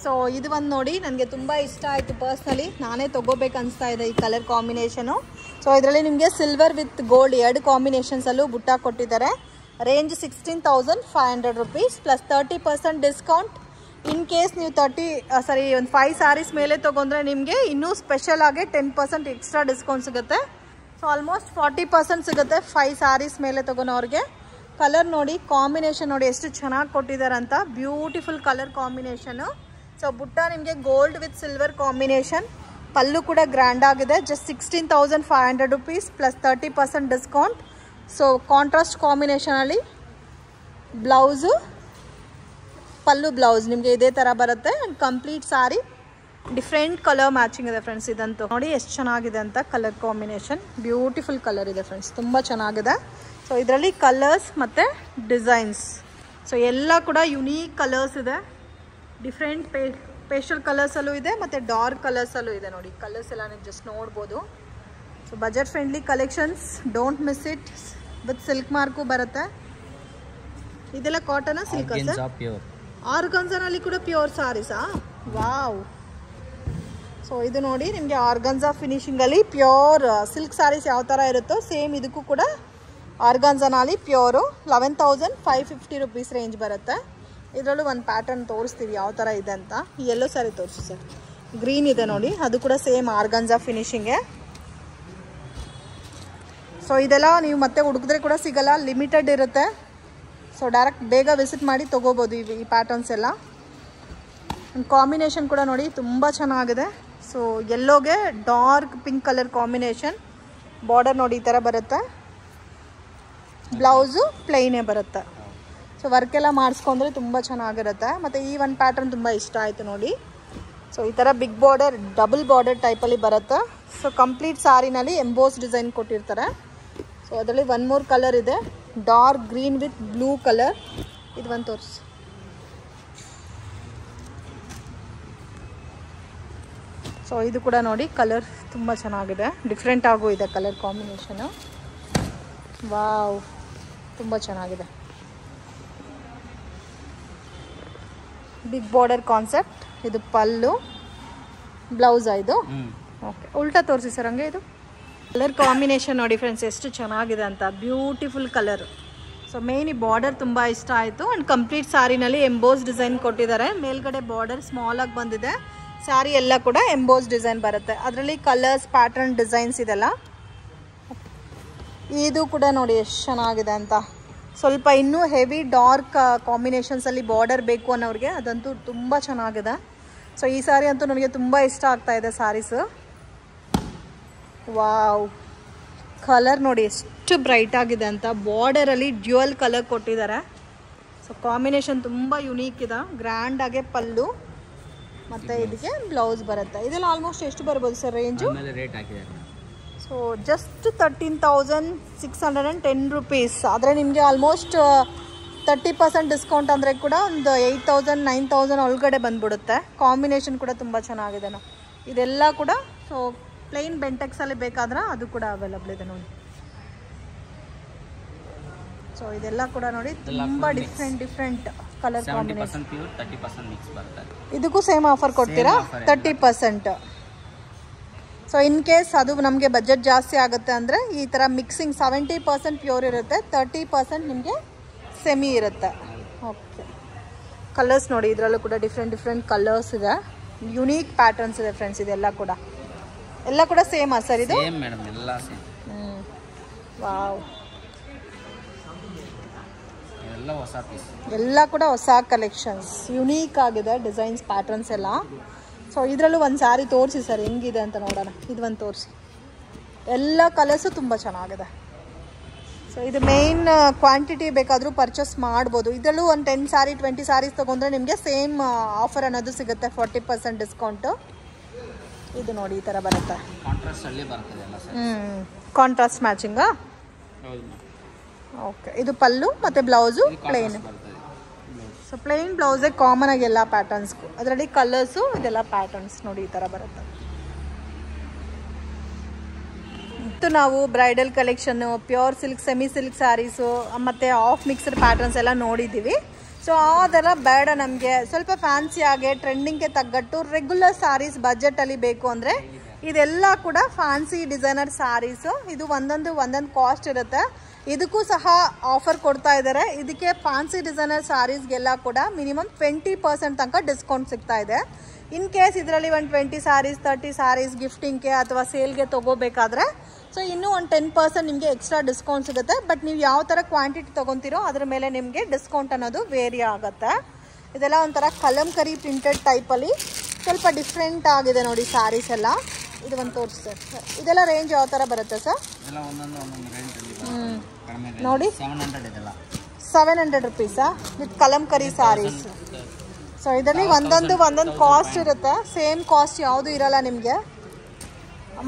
ಸೊ ಇದು ಒಂದು ನೋಡಿ ನನಗೆ ತುಂಬ ಇಷ್ಟ ಆಯಿತು ಪರ್ಸ್ನಲಿ. ನಾನೇ ತೊಗೋಬೇಕು ಅನಿಸ್ತಾ ಇದೆ ಈ ಕಲರ್ ಕಾಂಬಿನೇಷನು. ಸೊ ಇದರಲ್ಲಿ ನಿಮಗೆ ಸಿಲ್ವರ್ ವಿತ್ ಗೋಲ್ಡ್ 2 ಕಾಂಬಿನೇಷನ್ಸಲ್ಲೂ ಬುಟ್ಟ ಕೊಟ್ಟಿದ್ದಾರೆ. Range 16,500 rupees plus 30% discount. In case ನೀವು ಒಂದು 5 ಸ್ಯಾರೀಸ್ ಮೇಲೆ ತೊಗೊಂಡ್ರೆ ನಿಮಗೆ ಇನ್ನೂ ಸ್ಪೆಷಲ್ ಆಗಿ 10% ಎಕ್ಸ್ಟ್ರಾ ಡಿಸ್ಕೌಂಟ್ ಸಿಗುತ್ತೆ. ಸೊ ಆಲ್ಮೋಸ್ಟ್ 40% ಸಿಗುತ್ತೆ 5 ಸ್ಯಾರೀಸ್ ಮೇಲೆ ತೊಗೊಳೋರಿಗೆ. ಕಲರ್ ನೋಡಿ, ಕಾಂಬಿನೇಷನ್ ನೋಡಿ ಎಷ್ಟು ಚೆನ್ನಾಗಿ ಕೊಟ್ಟಿದ್ದಾರೆ ಅಂತ. Beautiful colour combination. ಸೊ ಬುಟ್ಟ ನಿಮಗೆ gold with silver combination. Pallu ಕೂಡ ಗ್ರ್ಯಾಂಡ್ ಆಗಿದೆ. Just 16,500 rupees plus 30% discount. So contrast ಕಾಂಬಿನೇಷನಲ್ಲಿ ಬ್ಲೌಸು, ಪಲ್ಲು ಬ್ಲೌಸ್ ನಿಮಗೆ ಇದೇ ಥರ ಬರುತ್ತೆ. And complete sari different colour matching ಇದೆ ಫ್ರೆಂಡ್ಸ್. ಇದಂತೂ ನೋಡಿ ಎಷ್ಟು ಚೆನ್ನಾಗಿದೆ ಅಂತ ಕಲರ್ ಕಾಂಬಿನೇಷನ್. ಬ್ಯೂಟಿಫುಲ್ ಕಲರ್ ಇದೆ ಫ್ರೆಂಡ್ಸ್, ತುಂಬ ಚೆನ್ನಾಗಿದೆ. ಸೊ ಇದರಲ್ಲಿ ಕಲರ್ಸ್ ಮತ್ತು ಡಿಸೈನ್ಸ್ ಸೊ ಎಲ್ಲ ಕೂಡ ಯುನೀಕ್ ಕಲರ್ಸ್ ಇದೆ. ಡಿಫ್ರೆಂಟ್ ಪೇಸ್ಟಲ್ ಕಲರ್ಸಲ್ಲೂ ಇದೆ ಮತ್ತು ಡಾರ್ಕ್ ಕಲರ್ಸಲ್ಲೂ ಇದೆ. ನೋಡಿ ಕಲರ್ಸ್ ಎಲ್ಲ ನೀವು ಜಸ್ಟ್ ನೋಡ್ಬೋದು. So budget friendly collections, don't miss it. With silk mark ಬರುತ್ತೆ. ಇದೆಲ್ಲ ಕಾಟನ್ ಸಿಲ್ಕ್ ಸರ್? ಆರ್ಗನ್ಜಾನಲ್ಲಿ ಕೂಡ ಪ್ಯೂರ್ ಸಾರೀಸಾ? ವಾವ್. ಸೊ ಇದು ನೋಡಿ ನಿಮಗೆ ಆರ್ಗನ್ಜಾ ಫಿನಿಶಿಂಗಲ್ಲಿ ಪ್ಯೂರ್ ಸಿಲ್ಕ್ ಸ್ಯಾರೀಸ್ ಯಾವ ಥರ ಇರುತ್ತೋ ಸೇಮ್ ಇದಕ್ಕೂ ಕೂಡ ಆರ್ಗನ್ಜಾನಲ್ಲಿ ಪ್ಯೂರು 11,550 rupees ರೇಂಜ್ ಬರುತ್ತೆ. ಇದರಲ್ಲೂ ಒಂದು ಪ್ಯಾಟರ್ನ್ ತೋರಿಸ್ತೀವಿ ಯಾವ ಥರ ಇದೆ ಅಂತ. ಈ ಎಲ್ಲೋ ಸ್ಯಾರಿ ತೋರಿಸಿ ಸರ್. ಗ್ರೀನ್ ಇದೆ ನೋಡಿ, ಅದು ಕೂಡ ಸೇಮ್ ಆರ್ಗನ್ಜಾ ಫಿನಿಶಿಂಗೆ. ಸೊ ಇದೆಲ್ಲ ನೀವು ಮತ್ತೆ ಹುಡುಕಿದ್ರೆ ಕೂಡ ಸಿಗಲ್ಲ, ಲಿಮಿಟೆಡ್ ಇರುತ್ತೆ. ಸೊ ಡೈರೆಕ್ಟ್ ಬೇಗ ವಿಸಿಟ್ ಮಾಡಿ ತೊಗೋಬೋದು ಈ ಪ್ಯಾಟರ್ನ್ಸ್ ಎಲ್ಲ. ಕಾಂಬಿನೇಷನ್ ಕೂಡ ನೋಡಿ ತುಂಬ ಚೆನ್ನಾಗಿದೆ. ಸೊ ಯೆಲ್ಲೋಗೆ dark pink colour combination. Border ನೋಡಿ ಈ ಥರ ಬರುತ್ತೆ. ಬ್ಲೌಸು ಪ್ಲೈನೇ ಬರುತ್ತೆ. ಸೊ ವರ್ಕೆಲ್ಲ ಮಾಡಿಸ್ಕೊಂಡ್ರೆ ತುಂಬ ಚೆನ್ನಾಗಿರುತ್ತೆ. ಮತ್ತು ಈ ಒಂದು ಪ್ಯಾಟರ್ನ್ ತುಂಬ ಇಷ್ಟ ಆಯಿತು ನೋಡಿ. ಸೊ ಈ ಥರ ಬಿಗ್ ಬಾರ್ಡರ್, ಡಬಲ್ ಬಾರ್ಡರ್ ಟೈಪಲ್ಲಿ ಬರುತ್ತೆ. ಸೊ ಕಂಪ್ಲೀಟ್ ಸಾರಿನಲ್ಲಿ ಎಂಬೋಸ್ ಡಿಸೈನ್ ಕೊಟ್ಟಿರ್ತಾರೆ. ಸೊ ಅದರಲ್ಲಿ 1 more ಕಲರ್ ಇದೆ, dark green with blue colour. ಇದು ಒಂದು ತೋರಿಸಿ. ಸೊ ಇದು ಕೂಡ ನೋಡಿ ಕಲರ್ ತುಂಬ ಚೆನ್ನಾಗಿದೆ, ಡಿಫ್ರೆಂಟ್ ಆಗೂ ಇದೆ ಕಲರ್ ಕಾಂಬಿನೇಷನು. ವಾವ್, ತುಂಬ ಚೆನ್ನಾಗಿದೆ. Big border concept. ಇದು ಪಲ್ಲು, ಬ್ಲೌಸ್ ಇದು. ಓಕೆ, ಉಲ್ಟಾ ತೋರಿಸಿ ಸರ್ ಹಂಗೆ. ಇದು ಕಲರ್ ಕಾಂಬಿನೇಷನ್ ನೋಡಿ ಫ್ರೆಂಡ್ಸ್ ಎಷ್ಟು ಚೆನ್ನಾಗಿದೆ ಅಂತ. Beautiful colour. ಸೊ ಮೇನ್ ಈ ಬಾರ್ಡರ್ ತುಂಬ ಇಷ್ಟ ಆಯಿತು. ಆ್ಯಂಡ್ ಕಂಪ್ಲೀಟ್ ಸ್ಯಾರಿನಲ್ಲಿ ಎಂಬೋಸ್ ಡಿಸೈನ್ ಕೊಟ್ಟಿದ್ದಾರೆ. ಮೇಲ್ಗಡೆ ಬಾರ್ಡರ್ ಸ್ಮಾಲಾಗಿ ಬಂದಿದೆ. ಸ್ಯಾರಿ ಎಲ್ಲ ಕೂಡ ಎಂಬೋಸ್ ಡಿಸೈನ್ ಬರುತ್ತೆ. ಅದರಲ್ಲಿ ಕಲರ್ಸ್, ಪ್ಯಾಟರ್ನ್, ಡಿಸೈನ್ಸ್ ಇದೆಲ್ಲ. ಇದು ಕೂಡ ನೋಡಿ ಎಷ್ಟು ಚೆನ್ನಾಗಿದೆ ಅಂತ. ಸ್ವಲ್ಪ ಇನ್ನೂ ಹೆವಿ ಡಾರ್ಕ್ ಕಾಂಬಿನೇಷನ್ಸಲ್ಲಿ ಬಾರ್ಡರ್ ಬೇಕು ಅನ್ನೋರಿಗೆ ಅದಂತೂ ತುಂಬ ಚೆನ್ನಾಗಿದೆ. ಸೊ ಈ ಸಾರಿ ಅಂತೂ ನನಗೆ ತುಂಬ ಇಷ್ಟ ಆಗ್ತಾ ಇದೆ ಸ್ಯಾರೀಸು. ವಾವ್, ಕಲರ್ ನೋಡಿ ಎಷ್ಟು ಬ್ರೈಟ್ ಆಗಿದೆ ಅಂತ. ಬಾರ್ಡರಲ್ಲಿ ಡ್ಯುಯಲ್ ಕಲರ್ ಕೊಟ್ಟಿದ್ದಾರೆ. ಸೊ ಕಾಂಬಿನೇಷನ್ ತುಂಬ ಯುನೀಕ್ ಇದೆ. ಗ್ರ್ಯಾಂಡಾಗೆ ಪಲ್ಲು ಮತ್ತು ಇದಕ್ಕೆ ಬ್ಲೌಸ್ ಬರುತ್ತೆ. ಇದೆಲ್ಲ ಆಲ್ಮೋಸ್ಟ್ ಎಷ್ಟು ಬರ್ಬೋದು sir range? So just 13,610 rupees. ಆದರೆ ನಿಮಗೆ ಆಲ್ಮೋಸ್ಟ್ 30% ಡಿಸ್ಕೌಂಟ್ ಅಂದರೆ ಕೂಡ ಒಂದು 8,000 9,000 ಒಳಗಡೆ ಬಂದ್ಬಿಡುತ್ತೆ. ಕಾಂಬಿನೇಷನ್ ಕೂಡ ತುಂಬ ಚೆನ್ನಾಗಿದೆ. ಇದೆಲ್ಲ ಕೂಡ ಸೊ ಪ್ಲೈನ್ ಬೆಂಟೆಕ್ಸಲ್ಲಿ ಬೇಕಾದ್ರೆ ಅದು ಕೂಡ ಅವೈಲಬಲ್ ಇದೆ ನೋಡಿ. ಸೊ ಇದೆಲ್ಲ ಕೂಡ ನೋಡಿ ತುಂಬ ಡಿಫ್ರೆಂಟ್ ಕಲರ್ ಕಾಂಬಿನೇಷನ್. ಇದಕ್ಕೂ ಸೇಮ್ ಆಫರ್ ಕೊಡ್ತೀರಾ? 30%. ಸೊ ಇನ್ ಕೇಸ್ ಅದು ನಮಗೆ ಬಜೆಟ್ ಜಾಸ್ತಿ ಆಗುತ್ತೆ ಅಂದರೆ ಈ ಥರ ಮಿಕ್ಸಿಂಗ್ 70% ಪ್ಯೂರ್ ಇರುತ್ತೆ, 30% ನಿಮಗೆ ಸೆಮಿ ಇರುತ್ತೆ. ಓಕೆ, ಕಲರ್ಸ್ ನೋಡಿ ಇದರಲ್ಲೂ ಕೂಡ ಡಿಫ್ರೆಂಟ್ ಕಲರ್ಸ್ ಇದೆ. ಯುನೀಕ್ ಪ್ಯಾಟರ್ನ್ಸ್ ಇದೆ ಫ್ರೆಂಡ್ಸ್. ಇದೆಲ್ಲ ಕೂಡ ಸೇಮಾ ಸರ್? ಇದು ವಾವ್, ಎಲ್ಲ ಕೂಡ ಹೊಸ ಕಲೆಕ್ಷನ್ಸ್, ಯುನೀಕ್ ಆಗಿದೆ ಡಿಸೈನ್ಸ್, ಪ್ಯಾಟರ್ನ್ಸ್ ಎಲ್ಲ. ಸೊ ಇದರಲ್ಲೂ ಒಂದು ಸ್ಯಾರಿ ತೋರಿಸಿ ಸರ್ ಹೆಂಗಿದೆ ಅಂತ ನೋಡೋಣ. ಇದು ಒಂದು ತೋರಿಸಿ. ಎಲ್ಲ ಕಲರ್ಸು ತುಂಬ ಚೆನ್ನಾಗಿದೆ. ಸೊ ಇದು ಮೇನ್ ಕ್ವಾಂಟಿಟಿ ಬೇಕಾದರೂ ಪರ್ಚೇಸ್ ಮಾಡ್ಬೋದು. ಇದರಲ್ಲೂ ಒಂದು 10 ಸಾರಿ 20 ಸಾರೀಸ್ ತೊಗೊಂಡ್ರೆ ನಿಮಗೆ ಸೇಮ್ ಆಫರ್ ಅನ್ನೋದು ಸಿಗುತ್ತೆ, 40% ಡಿಸ್ಕೌಂಟು. ಇದು ನೋಡಿ ಈ ಥರ ಬರುತ್ತೆ, ಕಾಂಟ್ರಾಸ್ಟ್ ಮ್ಯಾಚಿಂಗಾ. ಓಕೆ, ಇದು ಪಲ್ಲು ಮತ್ತು ಬ್ಲೌಸು ಪ್ಲೇನ್. ಸೊ ಪ್ಲೇನ್ ಬ್ಲೌಸೇ ಕಾಮನ್ ಆಗಿ ಎಲ್ಲ ಪ್ಯಾಟರ್ನ್ಸ್ಗೂ, ಅದರಲ್ಲಿ ಕಲರ್ಸು ಇದೆಲ್ಲ ಪ್ಯಾಟರ್ನ್ಸ್ ನೋಡಿ ಈ ಥರ ಬರುತ್ತೆ. ಮತ್ತು ನಾವು bridal collection, pure silk, semi silk saris ಮತ್ತು ಆಫ್ ಮಿಕ್ಸ್ಡ್ ಪ್ಯಾಟರ್ನ್ಸ್ ಎಲ್ಲ ನೋಡಿದ್ದೀವಿ. ಸೊ ಅದೆಲ್ಲ ಬೇಡ ನಮಗೆ, ಸ್ವಲ್ಪ ಫ್ಯಾನ್ಸಿಯಾಗೆ ಟ್ರೆಂಡಿಂಗ್ಗೆ ತగ్గಟ್ಟು ರೆಗ್ಯುಲರ್ ಸ್ಯಾರೀಸ್ ಬಜೆಟಲ್ಲಿ ಬೇಕು ಅಂದರೆ ಇದೆಲ್ಲ ಕೂಡ ಫ್ಯಾನ್ಸಿ ಡಿಸೈನರ್ ಸ್ಯಾರೀಸು. ಇದು ಒಂದೊಂದು ಕಾಸ್ಟ್ ಇರುತ್ತೆ. ಇದಕ್ಕೂ ಸಹ ಆಫರ್ ಕೊಡ್ತಾ ಇದ್ದಾರೆ. ಇದಕ್ಕೆ ಫ್ಯಾನ್ಸಿ ಡಿಸೈನರ್ ಸ್ಯಾರೀಸ್ಗೆಲ್ಲ ಕೂಡ ಮಿನಿಮಮ್ 20% ತನಕ ಡಿಸ್ಕೌಂಟ್ ಸಿಗ್ತಾ ಇದೆ. ಇನ್ ಕೇಸ್ ಇದರಲ್ಲಿ ಒಂದು 20 ಸ್ಯಾರೀಸ್ 30 ಸ್ಯಾರೀಸ್ ಗಿಫ್ಟಿಂಗ್ಗೆ ಅಥವಾ ಸೇಲ್ಗೆ ತೊಗೋಬೇಕಾದ್ರೆ ಸೊ ಇನ್ನೂ ಒಂದು 10% ನಿಮಗೆ ಎಕ್ಸ್ಟ್ರಾ ಡಿಸ್ಕೌಂಟ್ ಸಿಗುತ್ತೆ. ಬಟ್ ನೀವು ಯಾವ ಥರ ಕ್ವಾಂಟಿಟಿ ತೊಗೊತೀರೋ ಅದ್ರ ಮೇಲೆ ನಿಮಗೆ ಡಿಸ್ಕೌಂಟ್ ಅನ್ನೋದು ವೇರಿ ಆಗುತ್ತೆ. ಇದೆಲ್ಲ ಒಂಥರ ಕಲಂಕರಿ ಪ್ರಿಂಟೆಡ್ ಟೈಪಲ್ಲಿ ಸ್ವಲ್ಪ ಡಿಫ್ರೆಂಟ್ ಆಗಿದೆ ನೋಡಿ ಸ್ಯಾರೀಸ್ ಎಲ್ಲ. ಇದು ಒಂದು ತೋರಿಸಿ ಸರ್, ಇದೆಲ್ಲ ರೇಂಜ್ ಯಾವ ಥರ ಬರುತ್ತೆ ಸರ್? ನೋಡಿ 700 ರುಪೀಸಾ ವಿತ್ ಕಲಂಕರಿ ಸ್ಯಾರೀಸ್. ಸೊ ಇದರಲ್ಲಿ ಒಂದೊಂದು ಕಾಸ್ಟ್ ಇರುತ್ತೆ, ಸೇಮ್ ಕಾಸ್ಟ್ ಯಾವುದು ಇರಲ್ಲ ನಿಮಗೆ.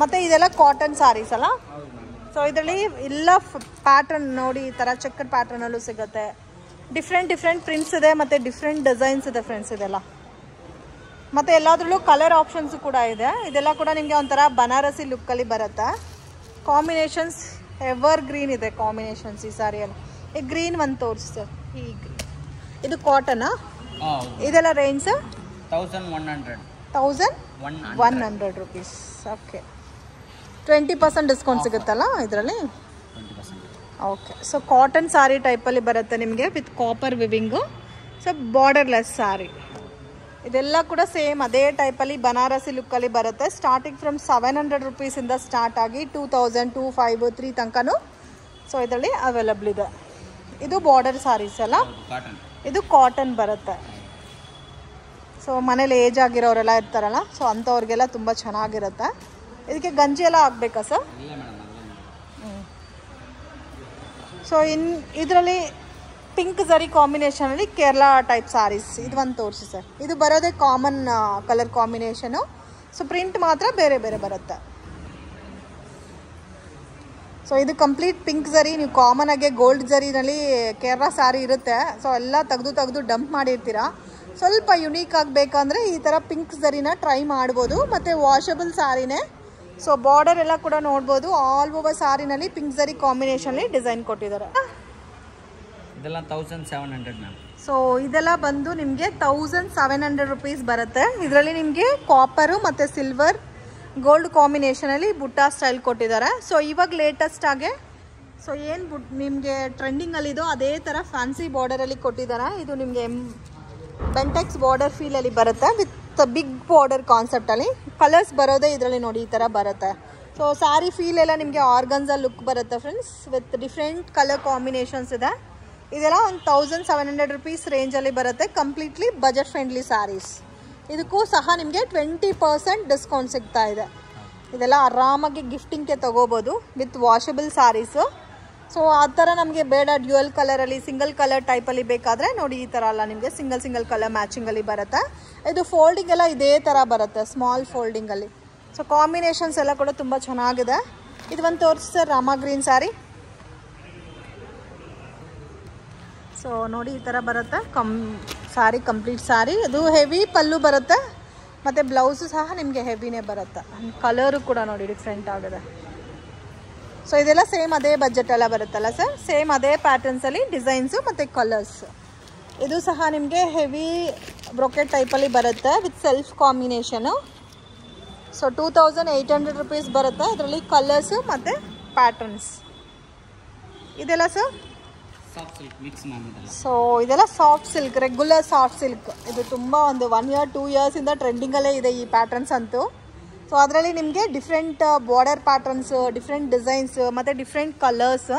ಮತ್ತು ಇದೆಲ್ಲ ಕಾಟನ್ ಸ್ಯಾರೀಸ್ ಅಲ್ಲ. ಸೊ ಇದರಲ್ಲಿ ಎಲ್ಲ ಪ್ಯಾಟರ್ನ್ ನೋಡಿ ಈ ಥರ ಚೆಕ್ಕರ್ ಪ್ಯಾಟರ್ನಲ್ಲೂ ಸಿಗುತ್ತೆ. ಡಿಫ್ರೆಂಟ್ ಪ್ರಿಂಟ್ಸ್ ಇದೆ ಮತ್ತು ಡಿಫ್ರೆಂಟ್ ಡಿಸೈನ್ಸ್ ಇದೆ ಫ್ರೆಂಡ್ಸ್ ಇದೆಲ್ಲ. ಮತ್ತು ಎಲ್ಲದರಲ್ಲೂ ಕಲರ್ ಆಪ್ಷನ್ಸ್ ಕೂಡ ಇದೆ. ಇದೆಲ್ಲ ಕೂಡ ನಿಮಗೆ ಒಂಥರ ಬನಾರಸಿ ಲುಕ್ಕಲ್ಲಿ ಬರುತ್ತೆ. ಕಾಂಬಿನೇಷನ್ಸ್ ಎವರ್ ಗ್ರೀನ್ ಇದೆ ಕಾಂಬಿನೇಷನ್ಸ್ ಈ ಸ್ಯಾರಿಯಲ್ಲಿ. ಈ ಗ್ರೀನ್ ಒಂದು ತೋರಿಸಿ ಸರ್. ಈ ಗ್ರೀನ್ ಇದು ಕಾಟನಾ? ಇದೆಲ್ಲ range sir 1100 rupees. Okay, 20% discount ಸಿಗುತ್ತಲ್ಲ ಇದರಲ್ಲಿ. ಓಕೆ, ಸೊ ಕಾಟನ್ ಸ್ಯಾರಿ ಟೈಪಲ್ಲಿ ಬರುತ್ತೆ ನಿಮಗೆ with copper weaving. So borderless sari ಇದೆಲ್ಲ ಕೂಡ ಸೇಮ್ ಅದೇ ಟೈಪಲ್ಲಿ ಬನಾರಸಿ ಲುಕ್ಕಲ್ಲಿ ಬರುತ್ತೆ. ಸ್ಟಾರ್ಟಿಂಗ್ ಫ್ರಮ್ 700 ರುಪೀಸಿಂದ ಸ್ಟಾರ್ಟ್ ಆಗಿ 2000, 2500, 3 ತನಕನೂ ಸೊ ಇದರಲ್ಲಿ ಅವೈಲಬಲ್ ಇದೆ. ಇದು ಬಾರ್ಡರ್ ಸ್ಯಾರೀಸ್ ಅಲ್ಲ, ಇದು ಕಾಟನ್ ಬರುತ್ತೆ. ಸೊ ಮನೇಲಿ ಏಜ್ ಆಗಿರೋರೆಲ್ಲ ಇರ್ತಾರಲ್ಲ, ಸೊ ಅಂಥವ್ರಿಗೆಲ್ಲ ತುಂಬ ಚೆನ್ನಾಗಿರುತ್ತೆ. ಇದಕ್ಕೆ ಗಂಜಿ ಎಲ್ಲ ಆಗಬೇಕಾ ಸರ್? ಸೊ ಇದರಲ್ಲಿ ಪಿಂಕ್ ಝರಿ ಕಾಂಬಿನೇಷನಲ್ಲಿ ಕೇರಳ ಟೈಪ್ ಸ್ಯಾರೀಸ್ ಇದು ಒಂದು ತೋರಿಸಿ ಸರ್. ಇದು ಬರೋದೇ common colour combination. So print ಮಾತ್ರ ಬೇರೆ ಬೇರೆ ಬರುತ್ತೆ. ಸೊ ಇದು ಕಂಪ್ಲೀಟ್ ಪಿಂಕ್ ಝರಿ. ನೀವು ಕಾಮನ್ ಆಗಿ ಗೋಲ್ಡ್ ಝರಿನಲ್ಲಿ ಕೇರಳ ಸ್ಯಾರಿ ಇರುತ್ತೆ. ಸೊ ಎಲ್ಲ ತೆಗೆದು ಡಂಪ್ ಮಾಡಿರ್ತೀರಾ. ಸ್ವಲ್ಪ ಯುನೀಕ್ ಆಗಬೇಕಂದ್ರೆ ಈ ಥರ ಪಿಂಕ್ ಝರಿನ ಟ್ರೈ ಮಾಡ್ಬೋದು. ಮತ್ತು ವಾಷಬಲ್ ಸ್ಯಾರಿನೇ. ಸೊ ಬಾರ್ಡರ್ ಎಲ್ಲ ಕೂಡ ನೋಡ್ಬೋದು. ಆಲ್ ಓವರ್ ಸ್ಯಾರಿನಲ್ಲಿ ಪಿಂಕ್ ಝರಿ ಕಾಂಬಿನೇಷನಲ್ಲಿ ಡಿಸೈನ್ ಕೊಟ್ಟಿದ್ದಾರೆ. ಇದೆಲ್ಲ 1700 ಮ್ಯಾಮ್. ಸೊ ಇದೆಲ್ಲ ಬಂದು ನಿಮಗೆ 1700 ರುಪೀಸ್ ಬರುತ್ತೆ. ಇದರಲ್ಲಿ ನಿಮಗೆ ಕಾಪರು ಮತ್ತು ಸಿಲ್ವರ್ ಗೋಲ್ಡ್ ಕಾಂಬಿನೇಷನಲ್ಲಿ ಬುಟ್ಟ ಸ್ಟೈಲ್ ಕೊಟ್ಟಿದ್ದಾರೆ. ಸೊ ಇವಾಗ ಲೇಟೆಸ್ಟ್ ಆಗಿ ಸೊ ಏನು ನಿಮಗೆ ಟ್ರೆಂಡಿಂಗಲ್ಲಿದೋ ಅದೇ ಥರ ಫ್ಯಾನ್ಸಿ ಬಾರ್ಡರಲ್ಲಿ ಕೊಟ್ಟಿದ್ದಾರೆ. ಇದು ನಿಮಗೆ ಬೆಂಟೆಕ್ಸ್ ಬಾರ್ಡರ್ ಫೀಲಲ್ಲಿ ಬರುತ್ತೆ ವಿತ್ ಬಿಗ್ ಬಾರ್ಡರ್ ಕಾನ್ಸೆಪ್ಟಲ್ಲಿ. ಕಲರ್ಸ್ ಬರೋದೇ ಇದರಲ್ಲಿ ನೋಡಿ ಈ ಥರ ಬರುತ್ತೆ. ಸೊ ಸ್ಯಾರಿ ಫೀಲ್ ಎಲ್ಲ ನಿಮಗೆ ಆರ್ಗನ್ಸಾ ಲುಕ್ ಬರುತ್ತೆ friends with different colour combinations ಇದೆ. ಇದೆಲ್ಲ ಒಂದು 1700 ರುಪೀಸ್ ರೇಂಜಲ್ಲಿ ಬರುತ್ತೆ. Completely budget friendly saris. ಇದಕ್ಕೂ ಸಹ ನಿಮಗೆ 20% ಡಿಸ್ಕೌಂಟ್ ಸಿಗ್ತಾ ಇದೆ. ಇದೆಲ್ಲ ಆರಾಮಾಗಿ ಗಿಫ್ಟಿಂಗ್ಗೆ ತೊಗೋಬೋದು ವಿತ್ ವಾಷಬಲ್ ಸ್ಯಾರೀಸು. ಸೊ ಆ ಥರ ನಮಗೆ ಬೇಡ ಡ್ಯುಯಲ್ ಕಲರಲ್ಲಿ ಸಿಂಗಲ್ ಕಲರ್ ಟೈಪಲ್ಲಿ ಬೇಕಾದರೆ ನೋಡಿ ಈ ಥರ ಅಲ್ಲ, ನಿಮಗೆ ಸಿಂಗಲ್ ಕಲರ್ ಮ್ಯಾಚಿಂಗಲ್ಲಿ ಬರುತ್ತೆ. ಇದು ಫೋಲ್ಡಿಂಗ್ ಎಲ್ಲ ಇದೇ ಥರ ಬರುತ್ತೆ, ಸ್ಮಾಲ್ ಫೋಲ್ಡಿಂಗಲ್ಲಿ. ಸೊ ಕಾಂಬಿನೇಷನ್ಸ್ ಎಲ್ಲ ಕೂಡ ತುಂಬ ಚೆನ್ನಾಗಿದೆ. ಇದು ಒಂದು ತೋರಿಸಿ sir, Rama green sari. So ನೋಡಿ ಈ ಥರ ಬರುತ್ತೆ ಸ್ಯಾರಿ, ಕಂಪ್ಲೀಟ್ ಸ್ಯಾರಿ. ಇದು ಹೆವಿ ಪಲ್ಲು ಬರುತ್ತೆ ಮತ್ತು ಬ್ಲೌಸು ಸಹ ನಿಮಗೆ ಹೆವಿನೇ ಬರುತ್ತೆ. ಕಲರು ಕೂಡ ನೋಡಿ ಡಿಫ್ರೆಂಟ್ ಆಗಿದೆ. ಸೊ ಇದೆಲ್ಲ ಸೇಮ್ ಅದೇ ಬಜೆಟೆಲ್ಲ ಬರುತ್ತಲ್ಲ ಸರ್, ಸೇಮ್ ಅದೇ ಪ್ಯಾಟರ್ನ್ಸಲ್ಲಿ ಡಿಸೈನ್ಸು ಮತ್ತು ಕಲರ್ಸ್. ಇದು ಸಹ ನಿಮಗೆ ಹೆವಿ ಬ್ರೊಕೆಟ್ ಟೈಪಲ್ಲಿ ಬರುತ್ತೆ with self combination. So 2800 rupees ಬರುತ್ತೆ. ಇದರಲ್ಲಿ ಕಲರ್ಸು ಮತ್ತು ಪ್ಯಾಟರ್ನ್ಸ್. ಇದೆಲ್ಲ ಸರ್ ಸೊ ಇದೆಲ್ಲ soft silk, regular soft silk. ಇದು ತುಂಬ ಒಂದು 1 year 2 yearsಯಿಂದ ಟ್ರೆಂಡಿಂಗಲ್ಲೇ ಇದೆ ಈ ಪ್ಯಾಟರ್ನ್ಸ್ ಅಂತೂ. ಸೊ ಅದರಲ್ಲಿ ನಿಮಗೆ different border patterns, different designs ಮತ್ತು ಡಿಫ್ರೆಂಟ್ ಕಲರ್ಸ್.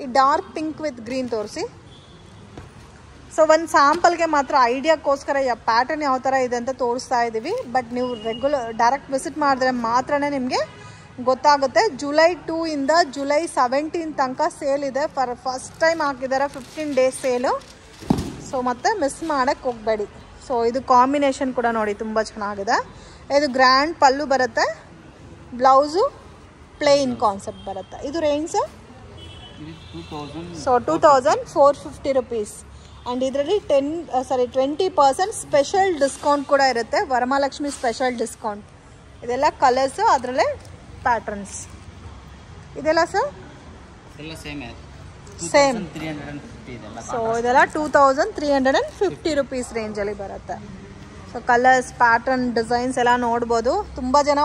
ಈ ಡಾರ್ಕ್ ಪಿಂಕ್ ವಿತ್ ಗ್ರೀನ್ ತೋರಿಸಿ. ಸೊ ಒಂದು ಸ್ಯಾಂಪಲ್ಗೆ ಮಾತ್ರ ಐಡಿಯಾಕ್ಕೋಸ್ಕರ ಪ್ಯಾಟರ್ನ್ ಯಾವ ಥರ ಇದೆ ಅಂತ ತೋರಿಸ್ತಾ ಇದ್ದೀವಿ. ಬಟ್ ನೀವು ರೆಗ್ಯುಲರ್ ಡೈರೆಕ್ಟ್ ವಿಸಿಟ್ ಮಾಡಿದ್ರೆ ಮಾತ್ರನೇ ನಿಮಗೆ ಗೊತ್ತಾಗುತ್ತೆ. ಜುಲೈ 2 ಇಂದ ಜುಲೈ 17 ತನಕ ಸೇಲ್ ಇದೆ. ಫಸ್ಟ್ ಟೈಮ್ ಹಾಕಿದ್ದಾರೆ 15 ಡೇಸ್ ಸೇಲು. ಸೊ ಮತ್ತೆ ಮಿಸ್ ಮಾಡೋಕ್ಕೆ ಹೋಗಬೇಡಿ. ಸೊ ಇದು ಕಾಂಬಿನೇಷನ್ ಕೂಡ ನೋಡಿ ತುಂಬ ಚೆನ್ನಾಗಿದೆ. ಇದು ಗ್ರ್ಯಾಂಡ್ ಪಲ್ಲು ಬರುತ್ತೆ, ಬ್ಲೌಸು ಪ್ಲೇನ್ ಕಾನ್ಸೆಪ್ಟ್ ಬರುತ್ತೆ. ಇದು ರೇಂಜ್ ಸೊ 2450 ರುಪೀಸ್. ಆ್ಯಂಡ್ ಇದರಲ್ಲಿ 20% ಸ್ಪೆಷಲ್ ಡಿಸ್ಕೌಂಟ್ ಕೂಡ ಇರುತ್ತೆ. Varamahalakshmi special discount. ಇದೆಲ್ಲ ಕಲರ್ಸು, ಅದರಲ್ಲೇ ಪ್ಯಾಟರ್ನ್ಸ್. ಇದೆಲ್ಲ ಸರ್ ಸೇಮ್. ಸೊ ಇದೆಲ್ಲ 2350 ರುಪೀಸ್ ರೇಂಜಲ್ಲಿ ಬರುತ್ತೆ. ಸೊ ಕಲರ್ಸ್, ಪ್ಯಾಟರ್ನ್, ಡಿಸೈನ್ಸ್ ಎಲ್ಲ ನೋಡ್ಬೋದು. ತುಂಬ ಜನ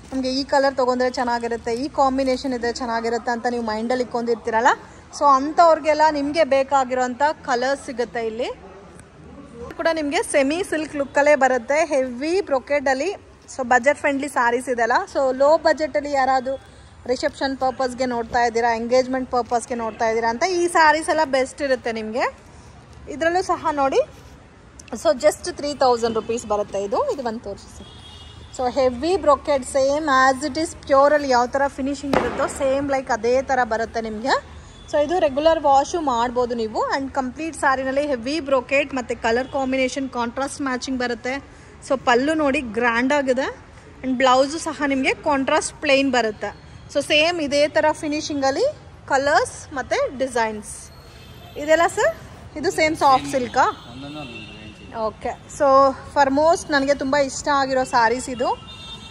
ನಮಗೆ ಈ ಕಲರ್ ತೊಗೊಂಡ್ರೆ ಚೆನ್ನಾಗಿರುತ್ತೆ, ಈ ಕಾಂಬಿನೇಷನ್ ಇದೆ ಚೆನ್ನಾಗಿರುತ್ತೆ ಅಂತ ನೀವು ಮೈಂಡಲ್ಲಿ ಇಟ್ಕೊಂಡಿರ್ತೀರಲ್ಲ. ಸೊ ಅಂಥವ್ರಿಗೆಲ್ಲ ನಿಮಗೆ ಬೇಕಾಗಿರೋಂಥ ಕಲರ್ಸ್ ಸಿಗುತ್ತೆ ಇಲ್ಲಿ. ಕೂಡ ನಿಮಗೆ ಸೆಮಿ ಸಿಲ್ಕ್ ಲುಕ್ಕಲ್ಲೇ ಬರುತ್ತೆ, ಹೆವಿ ಬ್ರೊಕೆಡಲ್ಲಿ. ಸೊ ಬಜೆಟ್ ಫ್ರೆಂಡ್ಲಿ ಸ್ಯಾರೀಸ್ ಇದೆಲ್ಲ. ಸೊ ಲೋ ಬಜೆಟಲ್ಲಿ ಯಾರಾದರೂ ರಿಸೆಪ್ಷನ್ ಪರ್ಪಸ್ಗೆ ನೋಡ್ತಾ ಇದ್ದೀರಾ, ಎಂಗೇಜ್ಮೆಂಟ್ ಪರ್ಪಸ್ಗೆ ನೋಡ್ತಾ ಇದ್ದೀರಾ ಅಂತ ಈ ಸ್ಯಾರೀಸ್ ಎಲ್ಲ ಬೆಸ್ಟ್ ಇರುತ್ತೆ ನಿಮಗೆ. ಇದರಲ್ಲೂ ಸಹ ನೋಡಿ. ಸೊ ಜಸ್ಟ್ 3000 ರುಪೀಸ್ ಬರುತ್ತೆ. ಇದು ಒಂದು ತೋರಿಸಿ. So heavy brocade, same as it is ಪ್ಯೂರಲ್ಲಿ ಯಾವ ಥರ ಫಿನಿಶಿಂಗ್ ಇರುತ್ತೋ ಸೇಮ್ ಲೈಕ್ ಅದೇ ಥರ ಬರುತ್ತೆ ನಿಮಗೆ. ಸೊ ಇದು ರೆಗ್ಯುಲರ್ ವಾಶು ಮಾಡ್ಬೋದು ನೀವು. ಆ್ಯಂಡ್ ಕಂಪ್ಲೀಟ್ ಸ್ಯಾರಿನಲ್ಲಿ ಹೆವಿ ಬ್ರೊಕೆಡ್ ಮತ್ತು ಕಲರ್ ಕಾಂಬಿನೇಷನ್ ಕಾಂಟ್ರಾಸ್ಟ್ ಮ್ಯಾಚಿಂಗ್ ಬರುತ್ತೆ. ಸೊ ಪಲ್ಲು ನೋಡಿ ಗ್ರ್ಯಾಂಡ್ ಆಗಿದೆ. ಆ್ಯಂಡ್ ಬ್ಲೌಸು ಸಹ ನಿಮಗೆ ಕಾಂಟ್ರಾಸ್ಟ್ ಪ್ಲೇನ್ ಬರುತ್ತೆ. ಸೊ ಸೇಮ್ ಇದೇ ಥರ ಫಿನಿಶಿಂಗಲ್ಲಿ ಕಲರ್ಸ್ ಮತ್ತು ಡಿಸೈನ್ಸ್ ಇದೆಲ್ಲ ಸರ್. ಇದು ಸೇಮ್ ಸಾಫ್ಟ್ ಸಿಲ್ಕಾ? ಓಕೆ. ಸೊ ಫಾರ್ ಮೋಸ್ಟ್ ನನಗೆ ತುಂಬ ಇಷ್ಟ ಆಗಿರೋ ಸ್ಯಾರೀಸ್ ಇದು.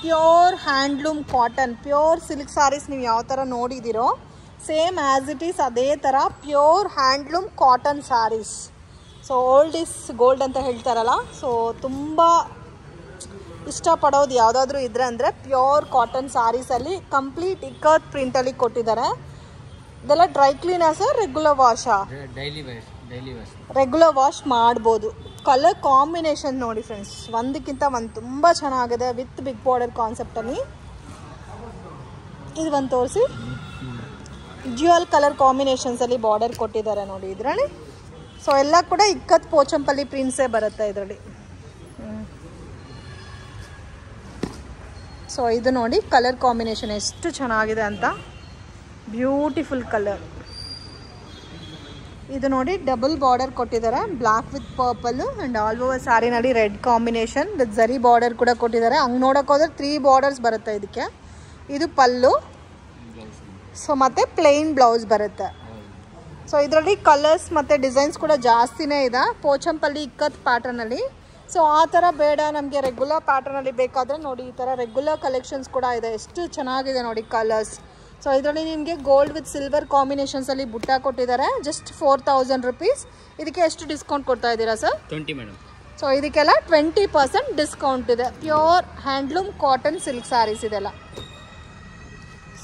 Pure handloom cotton, pure silk saris ನೀವು ಯಾವ ಥರ ನೋಡಿದ್ದೀರೋ ಸೇಮ್ ಆ್ಯಸ್ ಇಟ್ ಈಸ್ ಅದೇ ಥರ pure handloom cotton saris. So old is gold ಅಂತ ಹೇಳ್ತಾರಲ್ಲ. ಸೊ ತುಂಬ ಇಷ್ಟಪಡೋದು ಯಾವುದಾದ್ರೂ ಇದ್ರೆ ಅಂದರೆ ಪ್ಯೂರ್ ಕಾಟನ್ ಸ್ಯಾರೀಸಲ್ಲಿ ಕಂಪ್ಲೀಟ್ ಇಕ್ಕತ್ ಪ್ರಿಂಟಲ್ಲಿ ಕೊಟ್ಟಿದ್ದಾರೆ. ಇದೆಲ್ಲ ಡ್ರೈ ಕ್ಲೀನಾ ಸರ್, ರೆಗ್ಯುಲರ್ ವಾಶಾ? ರೆಗ್ಯುಲರ್ ವಾಶ್ ಮಾಡ್ಬೋದು. ಕಲರ್ ಕಾಂಬಿನೇಷನ್ ನೋಡಿ ಫ್ರೆಂಡ್ಸ್, ಒಂದಕ್ಕಿಂತ ಒಂದು ತುಂಬ ಚೆನ್ನಾಗಿದೆ ವಿತ್ ಬಿಗ್ ಬಾರ್ಡರ್ ಕಾನ್ಸೆಪ್ಟಲ್ಲಿ. ಇದು ಒಂದು ತೋರಿಸಿ. ಡ್ಯುಯಲ್ ಕಲರ್ ಕಾಂಬಿನೇಷನ್ಸಲ್ಲಿ ಬಾರ್ಡರ್ ಕೊಟ್ಟಿದ್ದಾರೆ ನೋಡಿ ಇದರಲ್ಲಿ. ಸೊ ಎಲ್ಲ ಕೂಡ ಇಕ್ಕತ್ ಪೋಚಂಪಲ್ಲಿ ಪ್ರಿಂಟ್ಸೇ ಬರುತ್ತೆ ಇದರಲ್ಲಿ. ಸೊ ಇದು ನೋಡಿ ಕಲರ್ ಕಾಂಬಿನೇಷನ್ ಎಷ್ಟು ಚೆನ್ನಾಗಿದೆ ಅಂತ, ಬ್ಯೂಟಿಫುಲ್ ಕಲರ್. ಇದು ನೋಡಿ ಡಬಲ್ ಬಾರ್ಡರ್ ಕೊಟ್ಟಿದ್ದಾರೆ, black with purple. And all over ಸ್ಯಾರಿನಲ್ಲಿ red combination with zari border ಕೂಡ ಕೊಟ್ಟಿದ್ದಾರೆ. ಹಂಗೆ ನೋಡೋಕೆ ಹೋದ್ರೆ 3 ಬಾರ್ಡರ್ಸ್ ಬರುತ್ತೆ ಇದಕ್ಕೆ. ಇದು ಪಲ್ಲು. ಸೊ ಮತ್ತು ಪ್ಲೇನ್ ಬ್ಲೌಸ್ ಬರುತ್ತೆ. ಸೊ ಇದರಲ್ಲಿ ಕಲರ್ಸ್ ಮತ್ತು ಡಿಸೈನ್ಸ್ ಕೂಡ ಜಾಸ್ತಿನೇ ಇದೆ, ಪೋಚಂಪಲ್ಲಿ ಇಕ್ಕತ್ ಪ್ಯಾಟರ್ನಲ್ಲಿ. ಸೊ ಆ ಥರ ಬೇಡ ನಮಗೆ ರೆಗ್ಯುಲರ್ ಪ್ಯಾಟರ್ನಲ್ಲಿ ಬೇಕಾದರೆ ನೋಡಿ ಈ ಥರ ರೆಗ್ಯುಲರ್ ಕಲೆಕ್ಷನ್ಸ್ ಕೂಡ ಇದೆ. ಎಷ್ಟು ಚೆನ್ನಾಗಿದೆ ನೋಡಿ ಕಲರ್ಸ್. ಸೊ ಇದರಲ್ಲಿ ನಿಮಗೆ ಗೋಲ್ಡ್ ವಿತ್ ಸಿಲ್ವರ್ ಕಾಂಬಿನೇಷನ್ಸಲ್ಲಿ ಬುಟ್ಟ ಕೊಟ್ಟಿದ್ದಾರೆ. Just 4000 rupees. ಇದಕ್ಕೆ ಎಷ್ಟು ಡಿಸ್ಕೌಂಟ್ ಕೊಡ್ತಾ ಇದ್ದೀರಾ ಸರ್? 20 ಮೇಡಮ್. ಸೊ ಇದಕ್ಕೆಲ್ಲ 20% ಡಿಸ್ಕೌಂಟ್ ಇದೆ. Pure handloom cotton silk saris ಇದೆಲ್ಲ.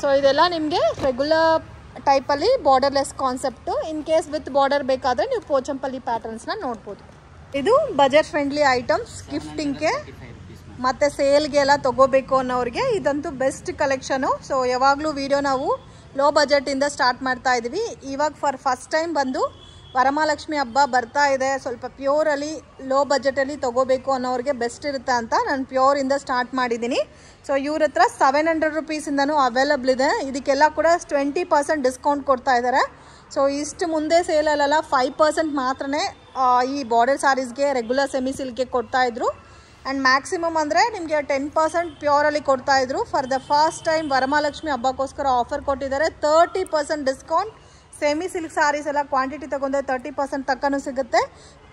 ಸೊ ಇದೆಲ್ಲ ನಿಮಗೆ ರೆಗ್ಯುಲರ್ ಟೈಪಲ್ಲಿ borderless concept. In case with border ಬೇಕಾದರೆ ನೀವು ಪೋಚಂಪಲ್ಲಿ ಪ್ಯಾಟರ್ನ್ಸ್ನ ನೋಡ್ಬೋದು. ಇದು ಬಜೆಟ್ ಫ್ರೆಂಡ್ಲಿ ಐಟಮ್ಸ್, ಗಿಫ್ಟಿಂಗ್ಗೆ ಮತ್ತು ಸೇಲ್ಗೆ ಎಲ್ಲ ತೊಗೋಬೇಕು ಅನ್ನೋರಿಗೆ ಇದಂತೂ ಬೆಸ್ಟ್ ಕಲೆಕ್ಷನು. ಸೊ ಯಾವಾಗಲೂ ವಿಡಿಯೋ ನಾವು ಲೋ ಬಜೆಟಿಂದ ಸ್ಟಾರ್ಟ್ ಮಾಡ್ತಾ ಇದ್ದೀವಿ. ಇವಾಗ ಫಸ್ಟ್ ಟೈಮ್ ಬಂದು ವರಮಹಾಲಕ್ಷ್ಮಿ ಹಬ್ಬ ಬರ್ತಾ ಇದೆ, ಸ್ವಲ್ಪ ಪ್ಯೂರಲ್ಲಿ ಲೋ ಬಜೆಟಲ್ಲಿ ತೊಗೋಬೇಕು ಅನ್ನೋರಿಗೆ ಬೆಸ್ಟ್ ಇರುತ್ತೆ ಅಂತ ನಾನು ಪ್ಯೂರಿಂದ ಸ್ಟಾರ್ಟ್ ಮಾಡಿದ್ದೀನಿ. ಸೊ ಇವ್ರ ಹತ್ರ 700 ರುಪೀಸಿಂದನೂ ಅವೈಲಬಲ್ ಇದೆ. ಇದಕ್ಕೆಲ್ಲ ಕೂಡ 20% ಡಿಸ್ಕೌಂಟ್ ಕೊಡ್ತಾ ಇದ್ದಾರೆ. ಸೊ ಇಷ್ಟು ಮುಂದೆ ಸೇಲಲ್ಲೆಲ್ಲ 5% ಮಾತ್ರನೇ ಈ ಬಾರ್ಡರ್ ಸ್ಯಾರೀಸ್ಗೆ ರೆಗ್ಯುಲರ್ ಸೆಮಿ ಸಿಲ್ಕ್ಗೆ ಕೊಡ್ತಾಯಿದ್ರು. ಆ್ಯಂಡ್ ಮ್ಯಾಕ್ಸಿಮಮ್ ಅಂದರೆ ನಿಮಗೆ 10% ಪ್ಯೂರಲ್ಲಿ ಕೊಡ್ತಾಯಿದ್ರು. For the first time Varamahalakshmi ಹಬ್ಬಕ್ಕೋಸ್ಕರ ಆಫರ್ ಕೊಟ್ಟಿದ್ದಾರೆ. 30% ಡಿಸ್ಕೌಂಟ್. ಸೆಮಿ ಸಿಲ್ಕ್ ಸ್ಯಾರೀಸ್ ಎಲ್ಲ ಕ್ವಾಂಟಿಟಿ ತೊಗೊಂಡ್ರೆ 30% ತನಕನೂ ಸಿಗುತ್ತೆ.